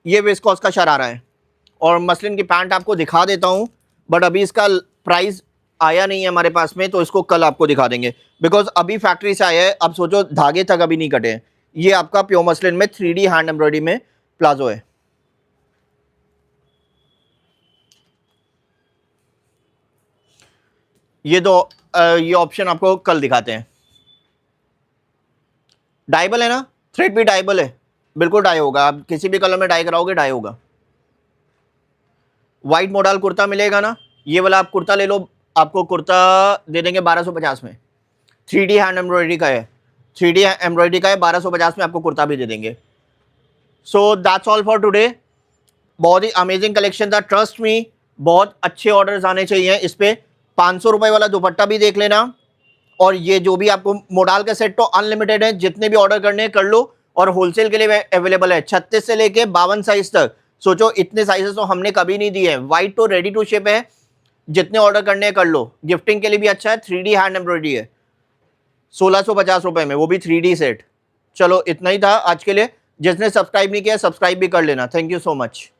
ये विस्कोस का शरारा है। और मसलिन की पैंट आपको दिखा देता हूँ, बट अभी इसका प्राइस आया नहीं है हमारे पास में, तो इसको कल आपको दिखा देंगे बिकॉज अभी फैक्ट्री से आया है। अब सोचो धागे तक अभी नहीं कटे हैं। ये आपका प्योर मसलिन में 3D हैंड एम्ब्रॉयडरी में प्लाजो है। ये दो ये ऑप्शन आपको कल दिखाते हैं। डाइबल है ना, थ्रेड भी डाइबल है, बिल्कुल डाई होगा। आप किसी भी कलर में डाई कराओगे डाई होगा। वाइट मॉडल कुर्ता मिलेगा ना, ये वाला आप कुर्ता ले लो, आपको कुर्ता दे देंगे 1250 में। 3D हैंड एम्ब्रॉयडरी का है, 3D एम्ब्रॉयडरी का है, 1250 में आपको कुर्ता भी दे देंगे। So that's all for today. बहुत ही अमेजिंग कलेक्शन था, ट्रस्ट मी। बहुत अच्छे ऑर्डर्स आने चाहिए इस पे। 500 रुपए वाला दुपट्टा भी देख लेना। और ये जो भी आपको मोडाल का सेट तो अनलिमिटेड है, जितने भी ऑर्डर करने कर लो। और होलसेल के लिए अवेलेबल है 36 से लेके 52 साइज तक। सोचो इतने साइजेस तो हमने कभी नहीं दिए हैं। वाइट तो रेडी टू शिप है, जितने ऑर्डर करने कर लो। गिफ्टिंग के लिए भी अच्छा है। 3D हैंड एम्ब्रॉयडरी है 1650 रुपए में, वो भी 3D सेट। चलो इतना ही था आज के लिए। जिसने सब्सक्राइब नहीं किया सब्सक्राइब भी कर लेना। Thank you so much.